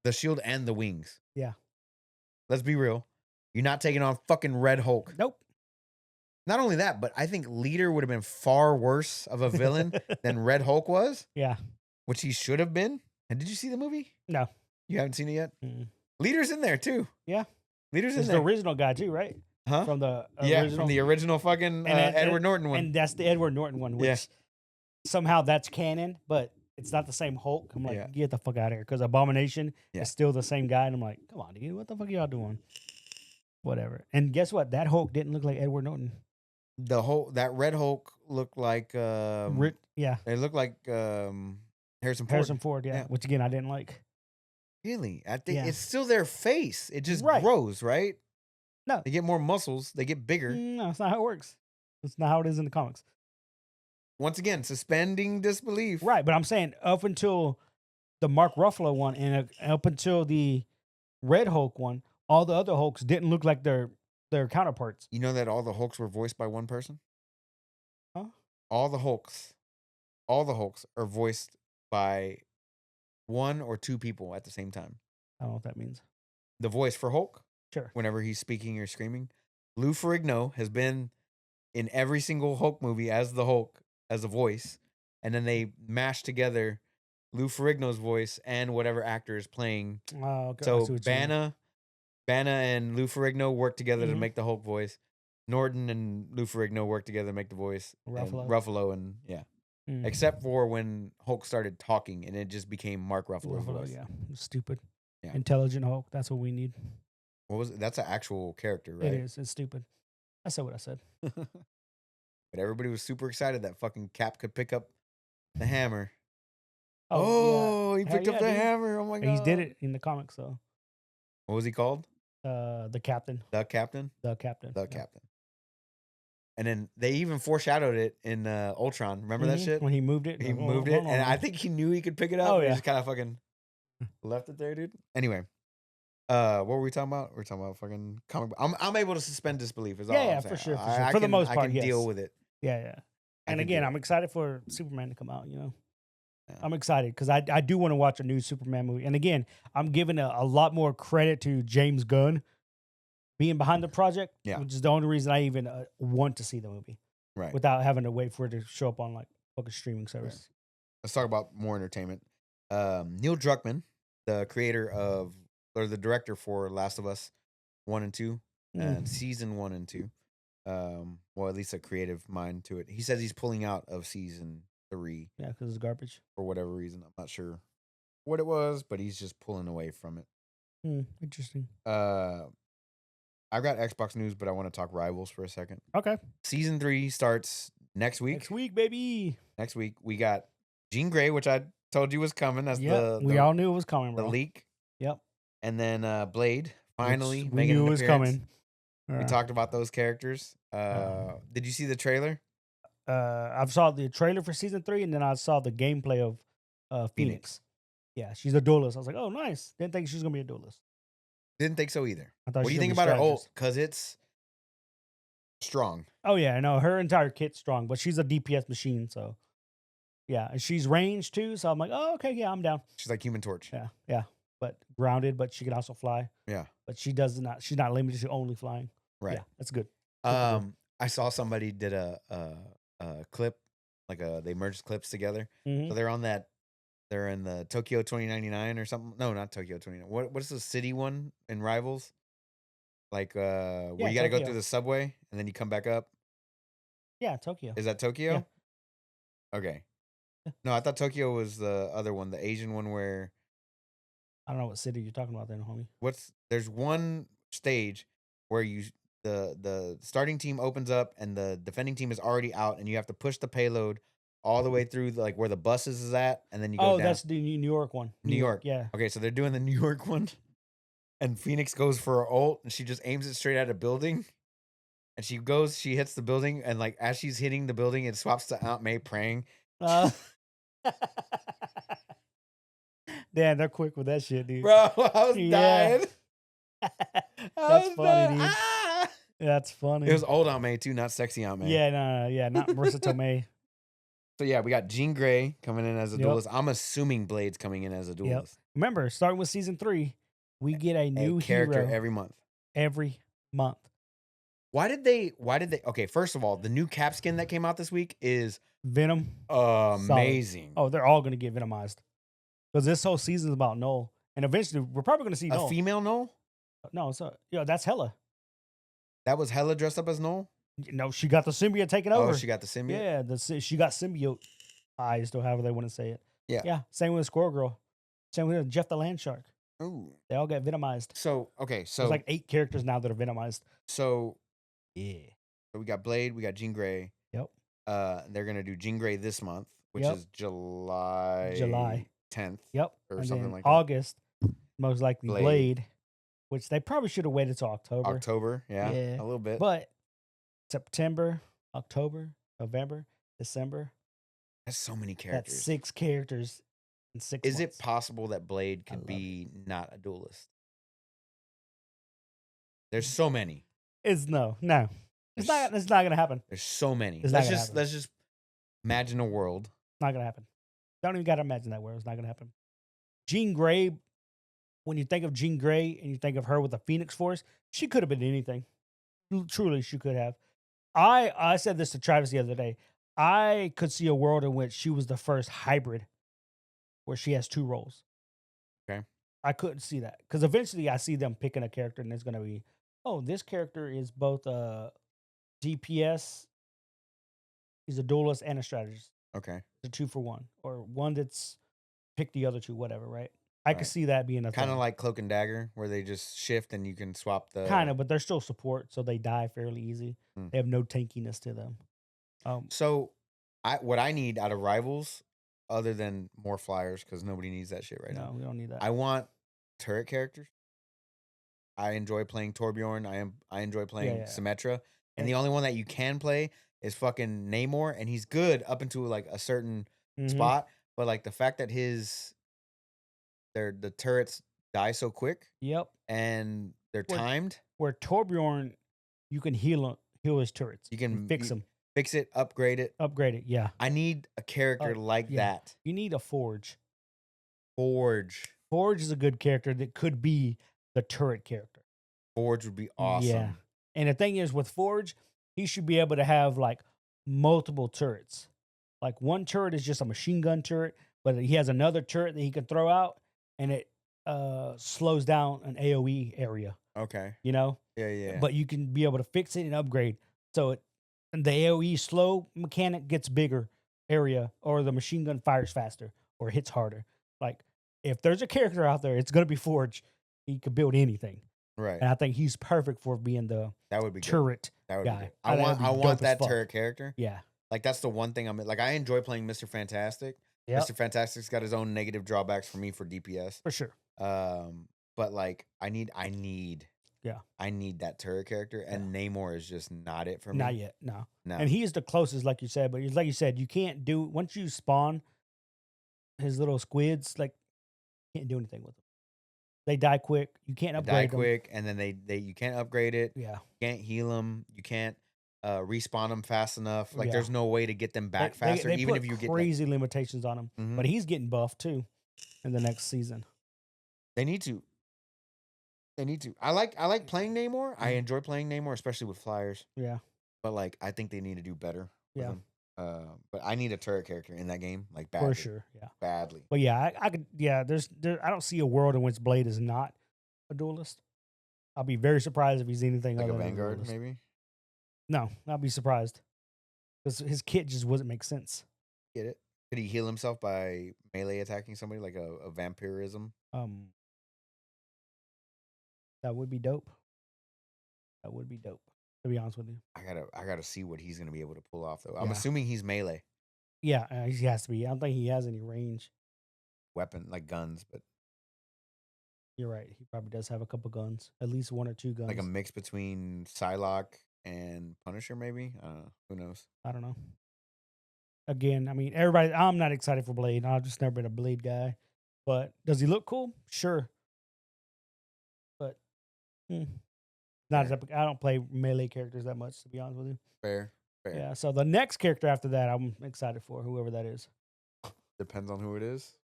The shield and the wings. Yeah. Let's be real. You're not taking on fucking Red Hulk. Nope. Not only that, but I think Leader would have been far worse of a villain than Red Hulk was, Yeah. which he should have been. And did you see the movie? No. You haven't seen it yet? Mm. Leader's in there too. Yeah. Leader's in It's there. the original guy too, right? Huh? From the Yeah, original. from the original fucking Edward Norton one. And that's the Edward Norton one, which Yeah. somehow that's canon, but it's not the same Hulk. I'm like, Yeah. get the fuck out of here. Because Abomination Yeah. is still the same guy. And I'm like, come on, dude, what the fuck are y'all doing? Whatever. And guess what? That Hulk didn't look like Edward Norton. That Red Hulk looked like Yeah. it looked like Harrison Ford. Harrison Ford, yeah. Yeah. Which again, I didn't like. Really? I think Yeah. it's still their face. It just Right. grows, right? No. They get more muscles, they get bigger. No, that's not how it works. That's not how it is in the comics. Once again, suspending disbelief. Right. But I'm saying up until the Mark Ruffalo one and up until the Red Hulk one, all the other Hulks didn't look like their counterparts. You know that all the Hulks were voiced by one person? Huh? All the Hulks are voiced by one or two people at the same time. I don't know what that means. The voice for Hulk, Sure. whenever he's speaking or screaming, Lou Ferrigno has been in every single Hulk movie as the Hulk, as a voice, and then they mash together Lou Ferrigno's voice and whatever actor is playing. Oh, okay. I So see what you mean. Bana and Lou Ferrigno work together to Mhm. make the Hulk voice. Norton and Lou Ferrigno work together to make the voice. Ruffalo. And yeah. Mm. Except for when Hulk started talking and it just became Mark Ruffalo's voice. yeah. Stupid. Yeah. Intelligent Hulk. That's what we need. What was it? That's an actual character, right? It is. It's stupid. I said what I said. But everybody was super excited that fucking Cap could pick up the hammer. yeah. He Hell picked up yeah, the dude. hammer. Oh my god. He did it in the comics, though. What was he called? The captain. The Captain? The captain. The yeah. Captain. And then they even foreshadowed it in Ultron. Remember that Mhm. shit? When he moved it. He like, moved it, hold on, and man. I think he knew he could pick it up. Oh, He yeah. just kind of fucking left it there, dude. Anyway, what were we talking about? We're talking about fucking comic book. I'm able to suspend disbelief. Is all Yeah, I'm for saying. sure, for sure. For the most I part, can deal yes. with it. Yeah. I And can again, do it. I'm excited for Superman to come out, you know? Yeah. I'm excited because I do want to watch a new Superman movie. And again, I'm giving a lot more credit to James Gunn being behind the project, Yeah. which is the only reason I even want to see the movie Right. without having to wait for it to show up on like fucking streaming service. Right. Let's talk about more entertainment. Neil Druckmann, the creator of, or the director for Last of Us 1 and 2, and season 1 and 2. Well, at least a creative mind to it. He says he's pulling out of season 3. Yeah, because it's garbage. For whatever reason. I'm not sure what it was, but he's just pulling away from it. Interesting. I've got Xbox news, but I want to talk Rivals for a second. Okay. Season 3 starts next week. Next week, baby. Next week. We got Jean Grey, which I told you was coming. That's we all knew it was coming, bro. The leak. Yep. And then Blade, finally. Which we knew it was coming. We talked about those characters. Did you see the trailer? I've saw the trailer for season 3, and then I saw the gameplay of Phoenix. Yeah, she's a duelist. I was like, oh, nice. Didn't think she was gonna be a duelist. Didn't think so either. I thought what do you think about her ult? Because it's strong. Oh yeah, I know her entire kit's strong, but she's a DPS machine, so yeah, and she's ranged too. So I'm like, oh okay, yeah, I'm down. She's like Human Torch. Yeah, but grounded, but she can also fly. Yeah, but she does not. She's not limited to only flying. Right. Yeah, that's good. I saw somebody did a clip, like they merged clips together. So they're on that. They're in the Tokyo 2099 or something. No, not Tokyo 2099. What's the city one in Rivals? Like where you got to go through the subway and then you come back up. Yeah, Tokyo. Is that Tokyo? Yeah. Okay. No, I thought Tokyo was the other one, the Asian one where. I don't know what city you're talking about then, homie. There's one stage where the starting team opens up and the defending team is already out and you have to push the payload all the way through like where the buses is at, and then you go down. That's the New York one. New York. Yeah. Okay, so they're doing the New York one, and Phoenix goes for her ult, and she just aims it straight at a building, and she hits the building, and like as she's hitting the building, it swaps to Aunt May praying. Damn, they're quick with that shit, dude. Bro, I was dying. That's funny, dude. That's funny. It was old Aunt May too, not sexy Aunt May. Yeah, not Marissa Tomei. So yeah, we got Jean Grey coming in as a duelist. I'm assuming Blade's coming in as a duelist. Remember, starting with season 3, we get a new character hero every month. Every month. Why did they? Okay, first of all, the new Cap skin that came out this week is Venom. Amazing. Solid. Oh, they're all gonna get Venomized because this whole season is about Null, and eventually we're probably gonna see Null. A female Null? No, that's Hela. That was Hela dressed up as Null? No, she got the symbiote taken over. Oh, she got the symbiote? Yeah, she got symbiote eyes, or however they want to say it. Yeah. Same with Squirrel Girl. Same with Jeff the Land Shark. Ooh. They all got Venomized. So there's like 8 characters now that are Venomized. So yeah. So we got Blade, we got Jean Grey. Yep. They're gonna do Jean Grey this month, which is July 10th. Yep. Or and something like August, most likely Blade, which they probably should have waited till October. October, yeah, a little bit. But September, October, November, December. That's so many characters. That's 6 characters in 6 months. Is it possible that Blade could be not a duelist? There's so many. No. It's not gonna happen. There's so many. Let's just imagine a world. It's not gonna happen. Don't even gotta imagine that world. It's not gonna happen. Jean Grey, when you think of Jean Grey and you think of her with the Phoenix Force, she could have been anything. Truly, she could have. I said this to Travis the other day. I could see a world in which she was the first hybrid where she has 2 roles. Okay. I couldn't see that. Because eventually I see them picking a character and it's going to be, oh, this character is both a DPS, he's a duelist and a strategist. Okay. It's a 2-for-1. Or one that's pick the other 2, whatever, right? I could see that being a kind of like Cloak and Dagger, where they just shift and you can swap the. Kind of, but they're still support, so they die fairly easy. They have no tankiness to them. So, what I need out of Rivals, other than more flyers, because nobody needs that shit right now. No, we don't need that. I want turret characters. I enjoy playing Torbjorn. I enjoy playing Symmetra, and the only one that you can play is fucking Namor, and he's good up into like a certain spot, but like the fact that the turrets die so quick. Yep. And they're timed. Where Torbjorn, you can heal his turrets. You can fix them. Fix it, upgrade it. Upgrade it. Yeah. I need a character like Yeah. that. You need a Forge. Forge. Forge is a good character that could be the turret character. Forge would be awesome. Yeah. And the thing is, with Forge, he should be able to have like multiple turrets. Like one turret is just a machine gun turret, but he has another turret that he can throw out, and it slows down an AOE area. Okay. You know? Yeah. But you can be able to fix it and upgrade. So the AOE slow mechanic gets bigger area, or the machine gun fires faster or hits harder. Like, if there's a character out there, it's going to be Forge. He could build anything. Right. And I think he's perfect for being the turret That would guy. be good. I want that turret character. Yeah. Like, that's the one thing like, I enjoy playing Mr. Fantastic. Yep. Mr. Fantastic's got his own negative drawbacks for me for DPS. For sure. But like, I need that turret character, and Namor is just not it for me. Not yet, no. No. And he is the closest, like you said, but like you said, you can't do, once you spawn his little squids, like, you can't do anything with them. They die quick. You can't upgrade them. Quick, and then you can't upgrade it. Yeah. You can't heal them. You can't respawn them fast enough. Like, Yeah. there's no way to get them back faster, They even put if you get crazy limitations on him. Mhm. But he's getting buffed too in the next season. They need to. I like playing Namor. I Mhm. enjoy playing Namor, especially with flyers. Yeah. But like, I think they need to do better with Yeah. him. But I need a turret character in that game, like badly. For sure. Yeah. Badly. But yeah, I could. Yeah, I don't see a world in which Blade is not a duelist. I'll be very surprised if he's anything Like other a than Vanguard, duelist. maybe. No, I'll be surprised because his kit just wouldn't make sense. Get it? Could he heal himself by melee attacking somebody, like a vampirism? That would be dope. That would be dope. To be honest with you. I gotta see what he's gonna be able to pull off though. I'm Yeah. assuming he's melee Yeah, he has to be. I don't think he has any range. weapon, like guns, but You're right. He probably does have a couple guns, at least one or two guns. like a mix between Psylocke and Punisher, maybe. Who knows? I don't know. Again, I mean, everybody. I'm not excited for Blade. I've just never been a Blade guy. But does he look cool? Sure. But not as I don't play melee characters that much, to be honest with you. Fair. Yeah. So the next character after that, I'm excited for whoever that is. Depends on who it is.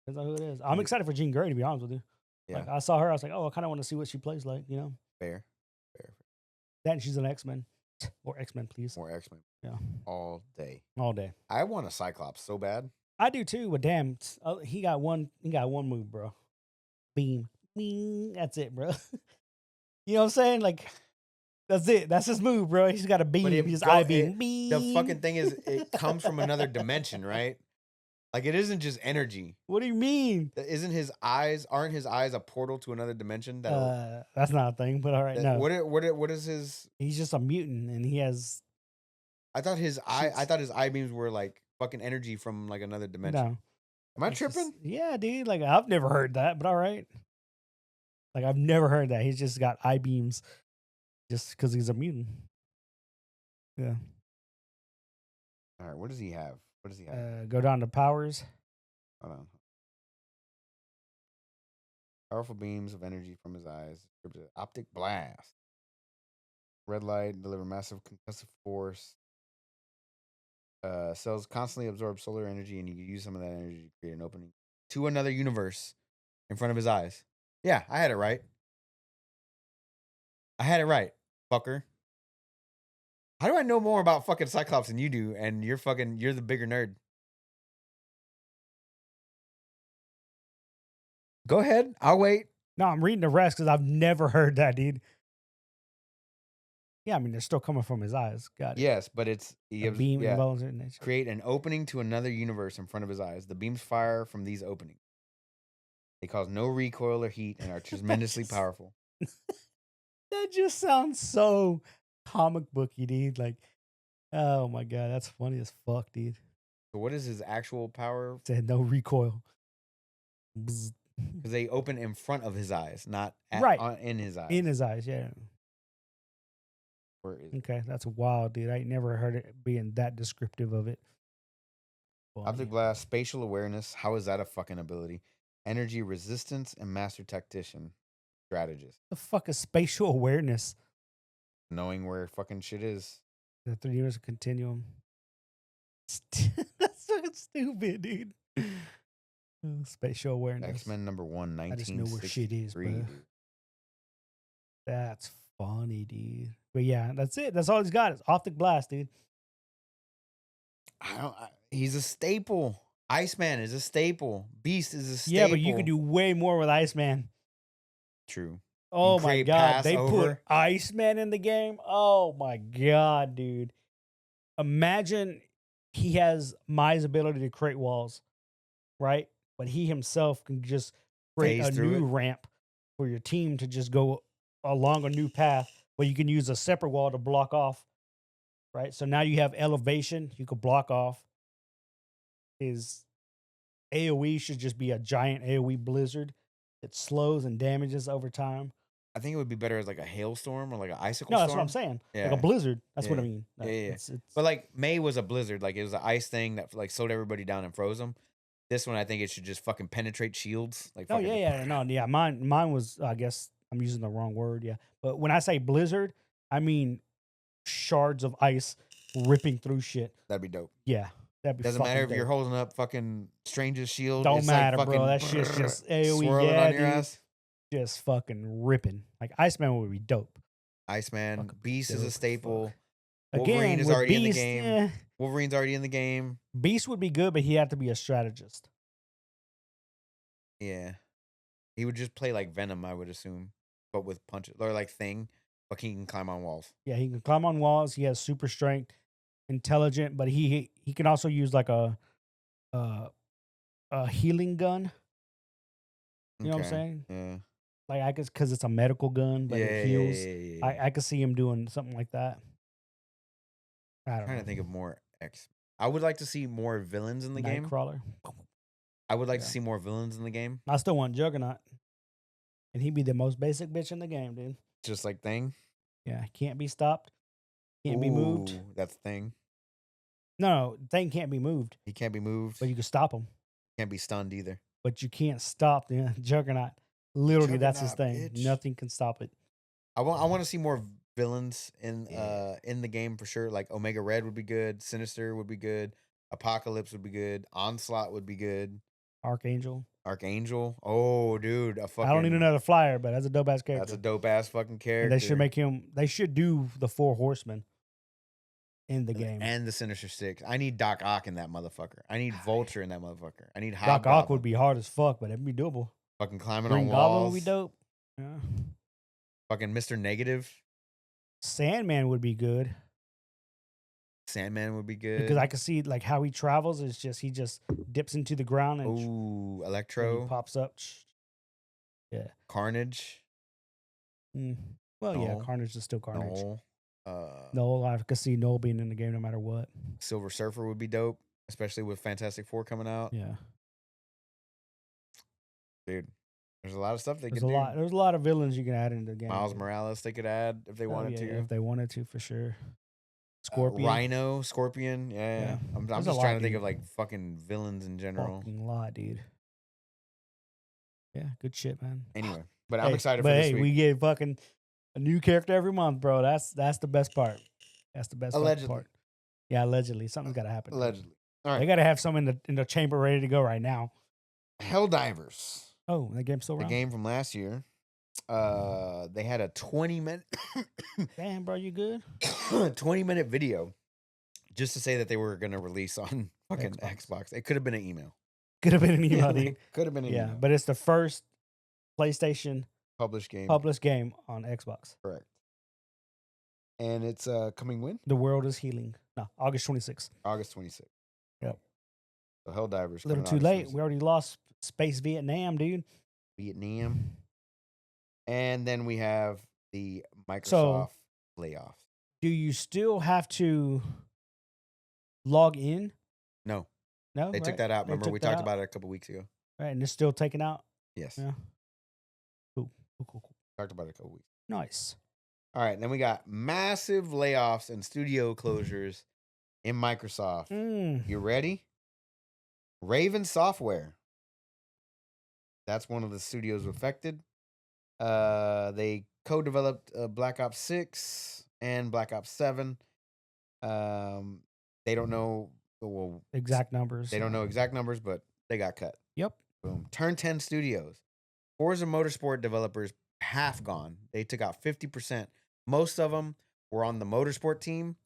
Depends on who it is. I'm excited for Jean Grey, to be honest with you. Yeah. Like, I saw her, I was like, oh, I kind of want to see what she plays like. You know. Fair. That and she's an X-Men. Or X-Men, please. More X-Men. Yeah. All day. All day. I want a Cyclops so bad. I do too, but damn, he got one move, bro. Beam. Bing. That's it, bro. You know what I'm saying? Like, that's it. That's his move, bro. He's got a beam. His eye beam. The fucking thing is, it comes from another dimension, right? Like, it isn't just energy. What do you mean? Aren't his eyes a portal to another dimension? That's not a thing, but all right. No. What is his? He's just a mutant, and he has. I thought his eye beams were like fucking energy from like another dimension. No. Am I tripping? Yeah, dude. Like, I've never heard that, but all right. Like, I've never heard that. He's just got eye beams just because he's a mutant. Yeah. All right. What does he have? Go down to powers. Hold on. Powerful beams of energy from his eyes. Optic blast. Red light, deliver massive concussive force. Cells constantly absorb solar energy, and you can use some of that energy to create an opening to another universe in front of his eyes. Yeah, I had it right. Fucker. How do I know more about fucking Cyclops than you do, and you're the bigger nerd? Go ahead. I'll wait. No, I'm reading the rest because I've never heard that, dude. Yeah, I mean, they're still coming from his eyes. Got it. Yes, but it's beam involves it. Create an opening to another universe in front of his eyes. The beams fire from these openings. They cause no recoil or heat and are tremendously powerful. That just sounds so comic booky, dude. Like, oh my god, that's funny as fuck, dude. So what is his actual power? Said no recoil. Because they open in front of his eyes, not in his eyes. In his eyes, yeah. Where is okay, that's wild, dude. I ain't never heard it being that descriptive of it. Optic blast, spatial awareness. How is that a fucking ability? Energy resistance and master tactician. Strategist. The fuck is spatial awareness? Knowing where fucking shit is. The 3 universe continuum. That's fucking stupid, dude. Spatial awareness. X-Men number 1, I just know where shit is, 1963. bro. Dude. That's funny, dude. But yeah, that's it. That's all he's got. It's Optic Blast, dude. He's a staple. Iceman is a staple. Beast is a staple. Yeah, but you could do way more with Iceman. True. Oh my create god, pass they put over. Iceman in the game. Oh my god, dude. Imagine he has Mai's ability to create walls, right? But he himself can just create Phase a through new it. ramp for your team to just go along a new path where you can use a separate wall to block off, right? So now you have elevation, you could block off. His AoE should just be a giant AoE blizzard that slows and damages over time. I think it would be better as like a hailstorm or like an icicle No, storm. that's what I'm saying. Yeah. Like a blizzard. That's what I Yeah. mean. Yeah, yeah. It's, But like May was a blizzard. Like it was an ice thing that like slowed everybody down and froze them. This one, I think it should just fucking penetrate shields. Like oh fucking yeah, no, yeah. Mine was. I guess I'm using the wrong word. Yeah, but when I say blizzard, I mean shards of ice ripping through shit. That'd be dope. Yeah, that'd be. Doesn't matter if dope. you're holding up fucking Strange's shield. Don't it's matter, like fucking bro. That shit's just AoE. swirling Yeah, on your dude. ass. Just fucking ripping. Like Iceman would be dope. Iceman, Fucking Beast is dope a as staple. fuck. Wolverine Again, is with already in the Beast, game. Wolverine's already in the game. Beast would be good, but he had to be a strategist. Yeah. He would just play like Venom, I would assume, but with punches or like Thing, but he can climb on walls. Yeah, he can climb on walls. He has super strength, intelligent, but he can also use like a healing gun. You know what I'm saying? Yeah. Like I guess because it's a medical gun, but it heals. Yeah. I could see him doing something like that. I I'm don't trying know. to think of more X. I would like to see more villains in the game. Nightcrawler. I would like to Yeah. see more villains in the game. I still want Juggernaut, and he'd be the most basic bitch in the game, dude. Just like Thing. Yeah, can't be stopped, can't be moved. Ooh, that's Thing. No, Thing can't be moved, He can't be moved. but you can stop him. Can't be stunned either. But you can't stop the Juggernaut. Literally, that's his Juggernaut, thing. bitch. Nothing can stop it. I want to see more villains in the game for sure. Like Omega Red would be good. Sinister would be good. Apocalypse would be good. Onslaught would be good. Archangel. Archangel. Oh, dude, a fucking. I don't need another flyer, but that's a dope ass character. That's a dope ass fucking character. And they should make him. They should do the 4 Horsemen in the game. And the Sinister Six. I need Doc Ock in that motherfucker. I need Vulture in that motherfucker. I need Doc Hobgoblin. Ock would be hard as fuck, but it'd be doable. Fucking climbing Green on Goblin walls. would be dope. Yeah. Fucking Mr. Negative. Sandman would be good Sandman would be good. because I could see like how he travels. It's just he just dips into the ground and Ooh, and Electro. he pops up. Yeah. Carnage. Well, yeah, Null. Carnage is still Carnage. Null. Noel, I could see Noel being in the game no matter what. Silver Surfer would be dope, especially with Fantastic Four coming out. Yeah. Dude, there's a lot of stuff they There's could a do. lot. There's a lot of villains you can add into the game. Miles Morales they could add if they Oh, wanted yeah, to. if they wanted to, for sure. Scorpion. Rhino, Scorpion. Yeah. I'm There's a just lot, trying to think dude. of like fucking villains in general. Fucking lot, dude. Yeah, good shit, man. Anyway, but I'm Hey, excited for but this hey, week. we get fucking a new character every month, bro. That's the best part. That's the best fucking Allegedly. part. Yeah, allegedly. Something's gotta happen. Allegedly. All They right. gotta have some in the chamber ready to go right now. Helldivers. Oh, that game's still The around. game from last year. They had a 20-minute Damn, bro, you good? 20-minute video just to say that they were going to release on fucking Xbox. Xbox. It could have been an email. Could have been an email, dude. Could have been an Yeah, email. but it's the first PlayStation Published game. published game on Xbox. Correct. And it's coming when? The World is Healing. No, August 26th. August 26th. Yep. So Helldivers. A little too late. We already lost Space Vietnam, dude. Vietnam. And then we have the Microsoft layoffs. Do you still have to log in? No, No, they took right? that out. They Remember, took we that talked out? about it a couple weeks ago. Right, and it's still taken out. Yes. Yeah. Cool. Talked about it a couple weeks. Nice. All right. Then we got massive layoffs and studio closures in Microsoft. You ready? Raven Software. That's one of the studios affected. They co-developed Black Ops 6 and Black Ops 7. They don't know well Exact numbers. They don't know exact numbers, but they got cut. Yep. Boom. Turn 10 Studios. Forza Motorsport developers half gone. They took out 50%. Most of them were on the motorsport team.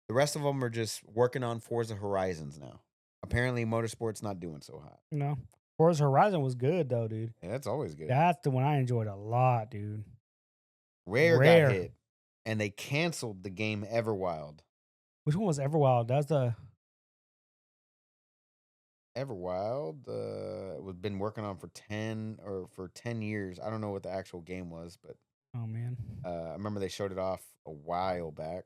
The rest of them are just working on Forza Horizons now. Apparently, motorsport's not doing so hot. No. Forza Horizon was good though, dude. Yeah, that's always good. That's the one I enjoyed a lot, dude. Rare got hit, and they canceled the game Everwild. Which one was Everwild? That's the Everwild was been working on for 10 years. I don't know what the actual game was, but oh man. I remember they showed it off a while back.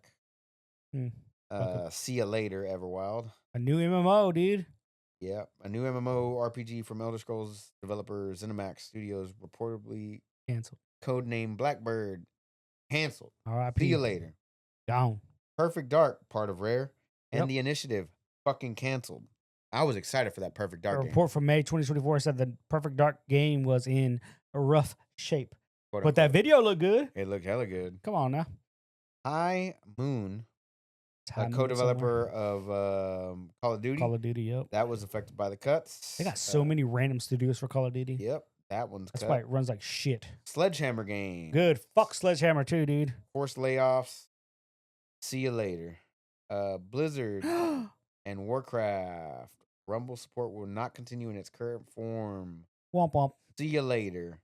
Okay. See you later, Everwild. A new MMO, dude. Yeah, a new MMO RPG from Elder Scrolls developer ZeniMax Studios reportedly Canceled. codename Blackbird canceled. R.I.P. See you later. Gone. Perfect Dark, part of Rare, and Yep. The Initiative, fucking canceled. I was excited for that Perfect Dark A game. report from May 2024 said the Perfect Dark game was in a rough shape. Quote, But that unquote. video looked good. It looked hella good. Come on now. High Moon, It's hiding a somewhere. co-developer of Call of Duty, Call of Duty, yep. that was affected by the cuts. They got so many random studios for Call of Duty. Yep, that one's That's cut. why it runs like shit. Sledgehammer game. Good. Fuck Sledgehammer too, dude. Forced layoffs. See you later. Blizzard and Warcraft. Rumble support will not continue in its current form. Womp womp. See you later.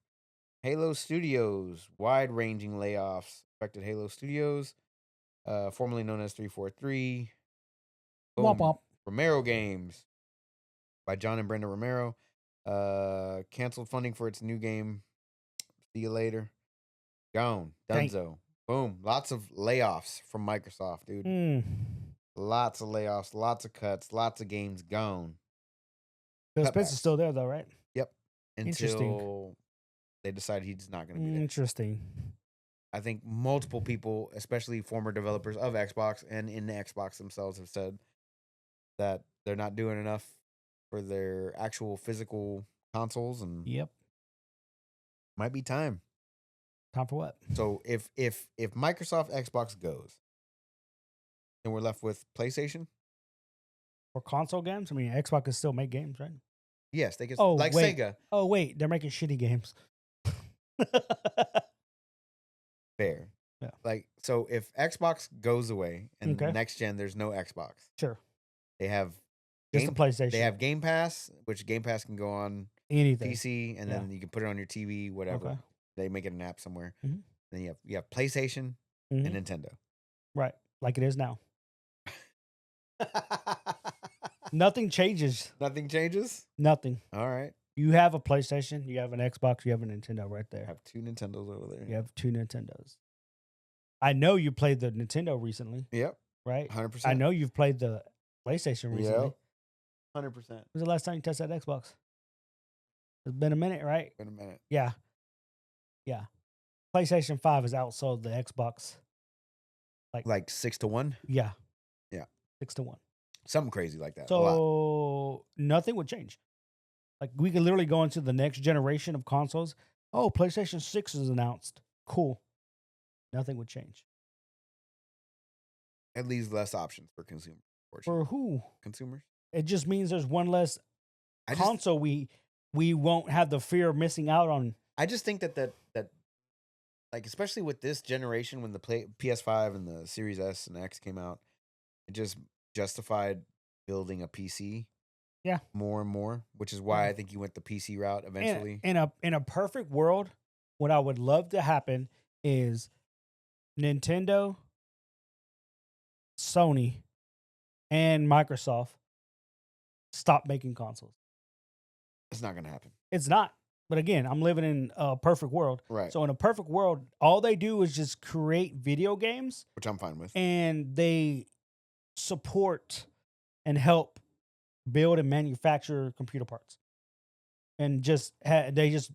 Halo Studios. Wide-ranging layoffs affected Halo Studios, formerly known as 343. Womp womp. Romero Games by John and Brenda Romero. Canceled funding for its new game. See you later. Gone. Dunzo. Boom. Lots of layoffs from Microsoft, dude. Lots of layoffs, lots of cuts, lots of games gone. Phil Spencer's still there though, right? Yep. Interesting. Until they decide he's not going to be there. Interesting. I think multiple people, especially former developers of Xbox and in the Xbox themselves, have said that they're not doing enough for their actual physical consoles, and Yep. might be time. Time for what? So if Microsoft Xbox goes, then we're left with PlayStation. For console games? I mean, Xbox can still make games, right? Yes, they can. Oh, like wait. Sega. Oh, wait. They're making shitty games. Fair. Yeah. Like, so if Xbox goes away and Okay. next gen there's no Xbox, Sure. they have Just a PlayStation. They have Game Pass, which Game Pass can go on anything. PC, and then you can put it on your TV, whatever. Okay. They make it an app somewhere. Mhm. Then you have PlayStation Mhm. and Nintendo. Right. Like it is now. Nothing changes. Nothing changes. Nothing. All right. You have a PlayStation, you have an Xbox, you have a Nintendo right I there. have 2 Nintendos over there. You have 2 Nintendos. I know you played the Nintendo recently, Yep. right? 100%. I know you've played the PlayStation recently. Yep. 100%. When was the last time you touched that Xbox? It's been a minute, right? Been a minute. Yeah. Yeah. PlayStation 5 has outsold the Xbox. Like 6-1. Yeah. Yeah. 6-1. Something crazy like that. A lot. So nothing would change. Like we could literally go into the next generation of consoles. Oh, PlayStation 6 is announced. Cool. Nothing would change. It leaves less options for consumers. For who? Consumers. It just means there's one less I just, console we won't have the fear of missing out on. I just think that like, especially with this generation, when the PS5 and the Series S and X came out, it just justified building a PC. Yeah. More and more, which is why I think you went the PC route eventually. In a perfect world, what I would love to happen is Nintendo, Sony, and Microsoft stop making consoles. It's not going to happen. It's not. But again, I'm living in a perfect world. Right. So in a perfect world, all they do is just create video games, Which I'm fine with. and they support and help build and manufacture computer parts. And just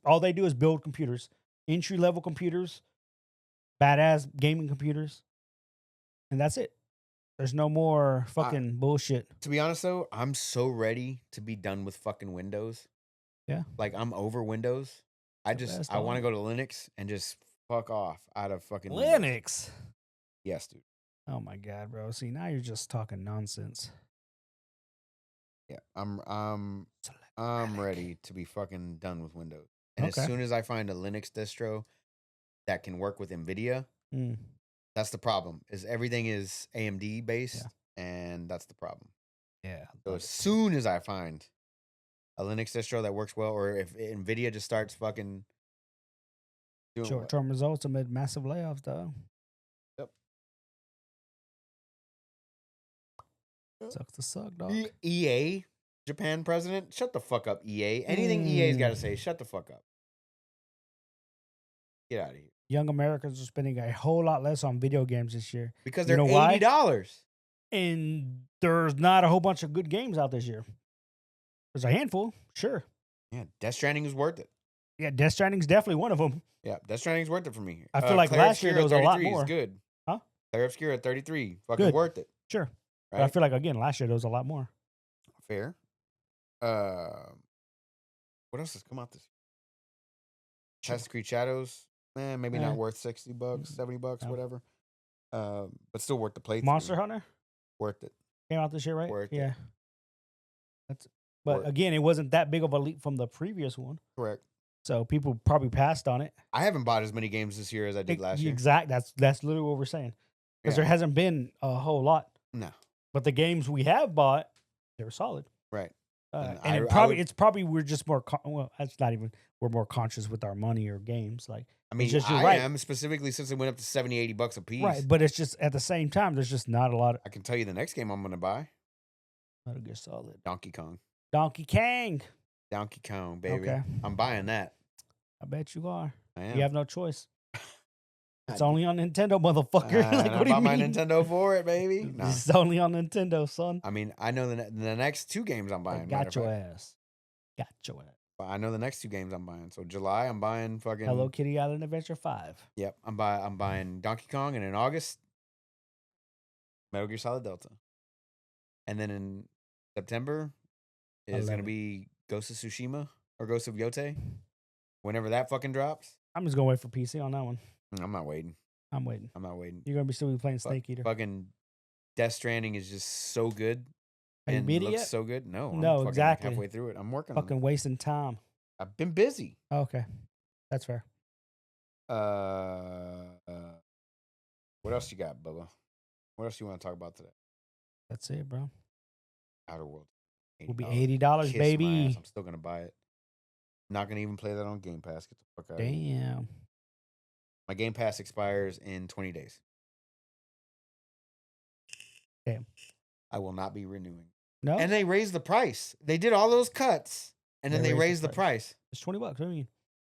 all they do is build computers, entry level computers, badass gaming computers, and that's it. There's no more fucking bullshit. To be honest, though, I'm so ready to be done with fucking Windows. Yeah. Like, I'm over Windows. I want to go go to Linux and just fuck off out of fucking Windows. Linux. Yes, dude. Oh my god, bro. See, now you're just talking nonsense. Yeah, I'm ready to be fucking done with Windows. And as Okay. soon as I find a Linux distro that can work with NVIDIA, Mm, that's the problem. Is everything is AMD based, Yeah. and that's the problem. yeah. So love as it. soon as I find a Linux distro that works well, or if NVIDIA just starts fucking doing Short term results amid massive layoffs, though. Yep. Sucks to suck, dog. EA, Japan president, shut the fuck up, EA. Anything EA's got to say, shut the fuck up. Get out of here. Young Americans are spending a whole lot less on video games this year. Because You they're know why? $80. And there's not a whole bunch of good games out this year. There's a handful, sure. Yeah, Death Stranding is worth it. Yeah, Death Stranding's definitely one of them. Yeah, Death Stranding's worth it for me. I feel like Claire last year there was a lot 33 more. is good. Huh? Claire Obscura at 33, fucking Good. worth it. Sure. Right? But I feel like, again, last year there was a lot more. Fair. What else has come out this year? Assassin's Creed Shadows, man, maybe not worth $60, $70, No. whatever. But still worth the playthrough. Monster Hunter Worth it. came out this year, right? Worth it. Yeah. But Worth- again, it wasn't that big of a leap from the previous one. Correct. So people probably passed on it. I haven't bought as many games this year as I did last year. Exact. That's literally what we're saying. Because there hasn't been a whole lot. No. But the games we have bought, they were solid. Right. And it's probably we're just more well. That's not even we're more conscious with our money or games. Like I mean, just, I right. am specifically since it went up to $70, $80 a piece. Right, but it's just at the same time, there's just not a lot of. I can tell you the next game I'm going to buy. Not a good solid. Donkey Kong. Donkey Kong. Donkey Kong, baby. Okay. I'm buying that. I bet you are. I am. You have no choice. It's only on Nintendo, motherfucker. Like, what do you I bought my mean? Nintendo for it, baby. Nah. It's only on Nintendo, son. I mean, I know the next two games I'm buying. Got your ass. Got your ass. I know the next two games I'm buying. So July, I'm buying fucking Hello Kitty Island Adventure 5. Yep, I'm buying Donkey Kong, and in August, Metal Gear Solid Delta, and then in September is going to be Ghost of Tsushima or Ghost of Yote. Whenever that fucking drops, I'm just gonna wait for PC on that one. I'm not waiting. I'm waiting. I'm not waiting. You're gonna be still playing Snake Eater. Fucking Death Stranding is just so good. Are you And beat it looks yet? so good. No, I'm No, fucking exactly. halfway through it. I'm working on Fucking it. wasting time. I've been busy. Okay, that's fair. What else you got, Bubba? What else you want to talk about today? That's it, bro. Outer Worlds. Will be $80, $80, Kiss my baby. ass. I'm still gonna buy it. Not gonna even play that on Game Pass. Get the fuck out of here. Damn. My Game Pass expires in 20 days. Damn. I will not be renewing. No, And they raised the price. They did all those cuts, and then they raised the price. It's $20. What do you mean?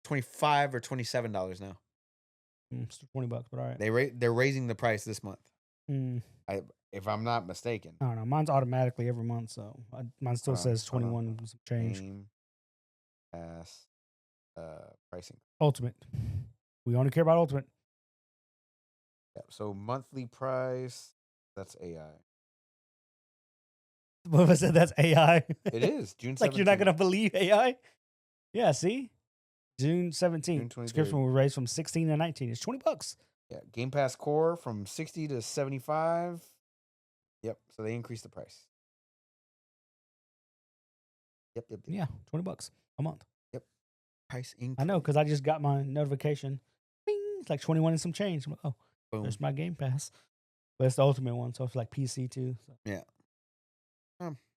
$25 or $27 now. It's $20, but all right. They're raising the price this month. Mm, If I'm not mistaken. I don't know. Mine's automatically every month, so mine still says hold on. 21 with some change. Game Pass pricing. Ultimate. We only care about Ultimate. Yeah, so monthly price. That's AI. What if I said that's AI? It is June 17th. Like you're not gonna believe AI? Yeah. See, June 17th. June 23rd. Subscription will raise from 16 to 19. It's $20. Yeah, Game Pass Core from 60 to 75. Yep, so they increased the price. Yep. Yeah, $20 a month. Price increase. I know because I just got my notification. Bing, it's like 21 and some change. I'm like, oh, Boom. there's my Game Pass. But it's the Ultimate one, so it's like PC too. So. Yeah.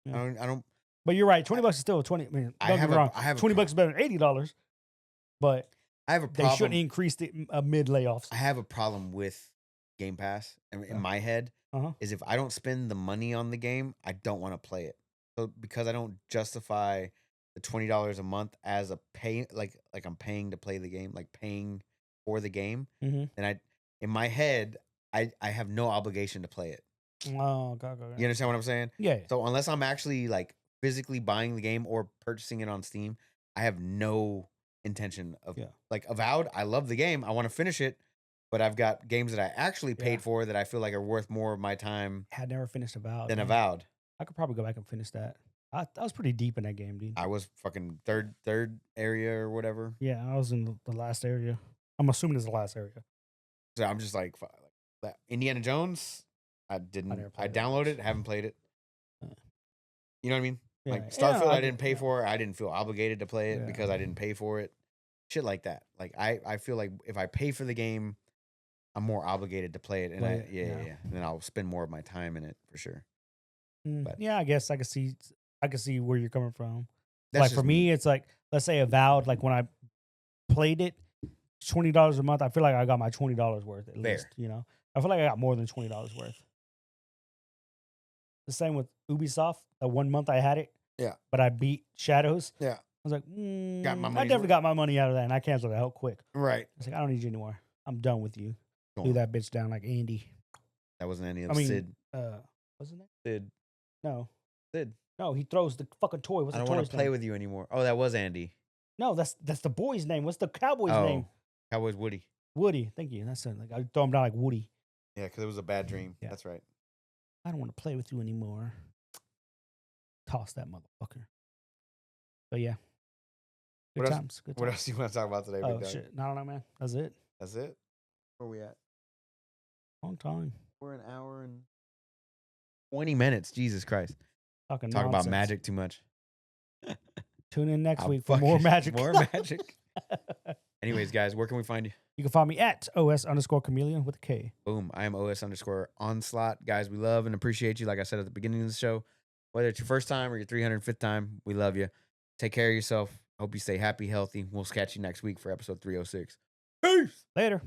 Yeah. I don't. But you're right. $20 is still 20. I mean, don't get me wrong. I have $20 is better than $80. But I have a they problem. shouldn't increase it mid layoffs. I have a problem with Game Pass. In my head, is if I don't spend the money on the game, I don't want to play it. So because I don't justify the $20 a month as a pay, like I'm paying to play the game, like paying for the game, then in my head, I have no obligation to play it. Oh, God. You understand what I'm saying? Yeah. So unless I'm actually like physically buying the game or purchasing it on Steam, I have no intention of like Avowed. I love the game. I want to finish it, but I've got games that I actually paid for that I feel like are worth more of my time. I had never finished Avowed. Than Avowed. I could probably go back and finish that. I was pretty deep in that game, dude. I was fucking third area or whatever. Yeah, I was in the last area. I'm assuming it's the last area. So I'm just like Indiana Jones. I didn't. never I played it downloaded much. it, haven't played it. Uh, You know what I mean? Yeah, Like yeah, Starfield, I get didn't pay yeah, for it. I didn't feel obligated to play it yeah. because I didn't pay for it. Shit like that. Like I feel like if I pay for the game, I'm more obligated to play it, and Play it, yeah. yeah. And then I'll spend more of my time in it for sure. But Yeah, I guess I can see where you're coming from. that's Like just for me, it's like, let's say Avowed, like when I played it, $20 a month. I feel like I got my $20 worth at Fair. least. You know, I feel like I got more than $20 worth. The same with Ubisoft. The 1 month I had it, Yeah. but I beat Shadows. Yeah. I was like, Got my I money's definitely worth. got my money out of that, and I canceled it hell quick. Right. I was like, I don't need you anymore. I'm done with you. Go Do on. that bitch down like Andy. That wasn't any of I mean, Sid. wasn't it? Sid. No, Sid. no. He throws the fucking toy. What's I the don't want toy's to play name? with you anymore. Oh, that was Andy. No, that's the boy's name. What's the cowboy's Oh, name? Cowboys Woody. Woody. Thank you. That's it. Like I throw him down like Woody. Yeah, because it was a bad dream. Yeah. That's right. I don't want to play with you anymore. Toss that motherfucker. But yeah. Good What else- times. Good What times. else do you want to talk about today, Oh big dog? shit. I don't know, man. That's it. That's it? Where are we at? Long time. We're an hour and 20 minutes. Jesus Christ. Talking Talk about nonsense. magic too much. Tune in next I'm week for more fucking- magic. More magic. Anyways, guys, where can we find you? You can find me at OS_chameleon with a K. Boom. I am OS_onslaught. Guys, we love and appreciate you. Like I said at the beginning of the show, whether it's your first time or your 305th time, we love you. Take care of yourself. Hope you stay happy, healthy. We'll catch you next week for episode 306. Peace. Later.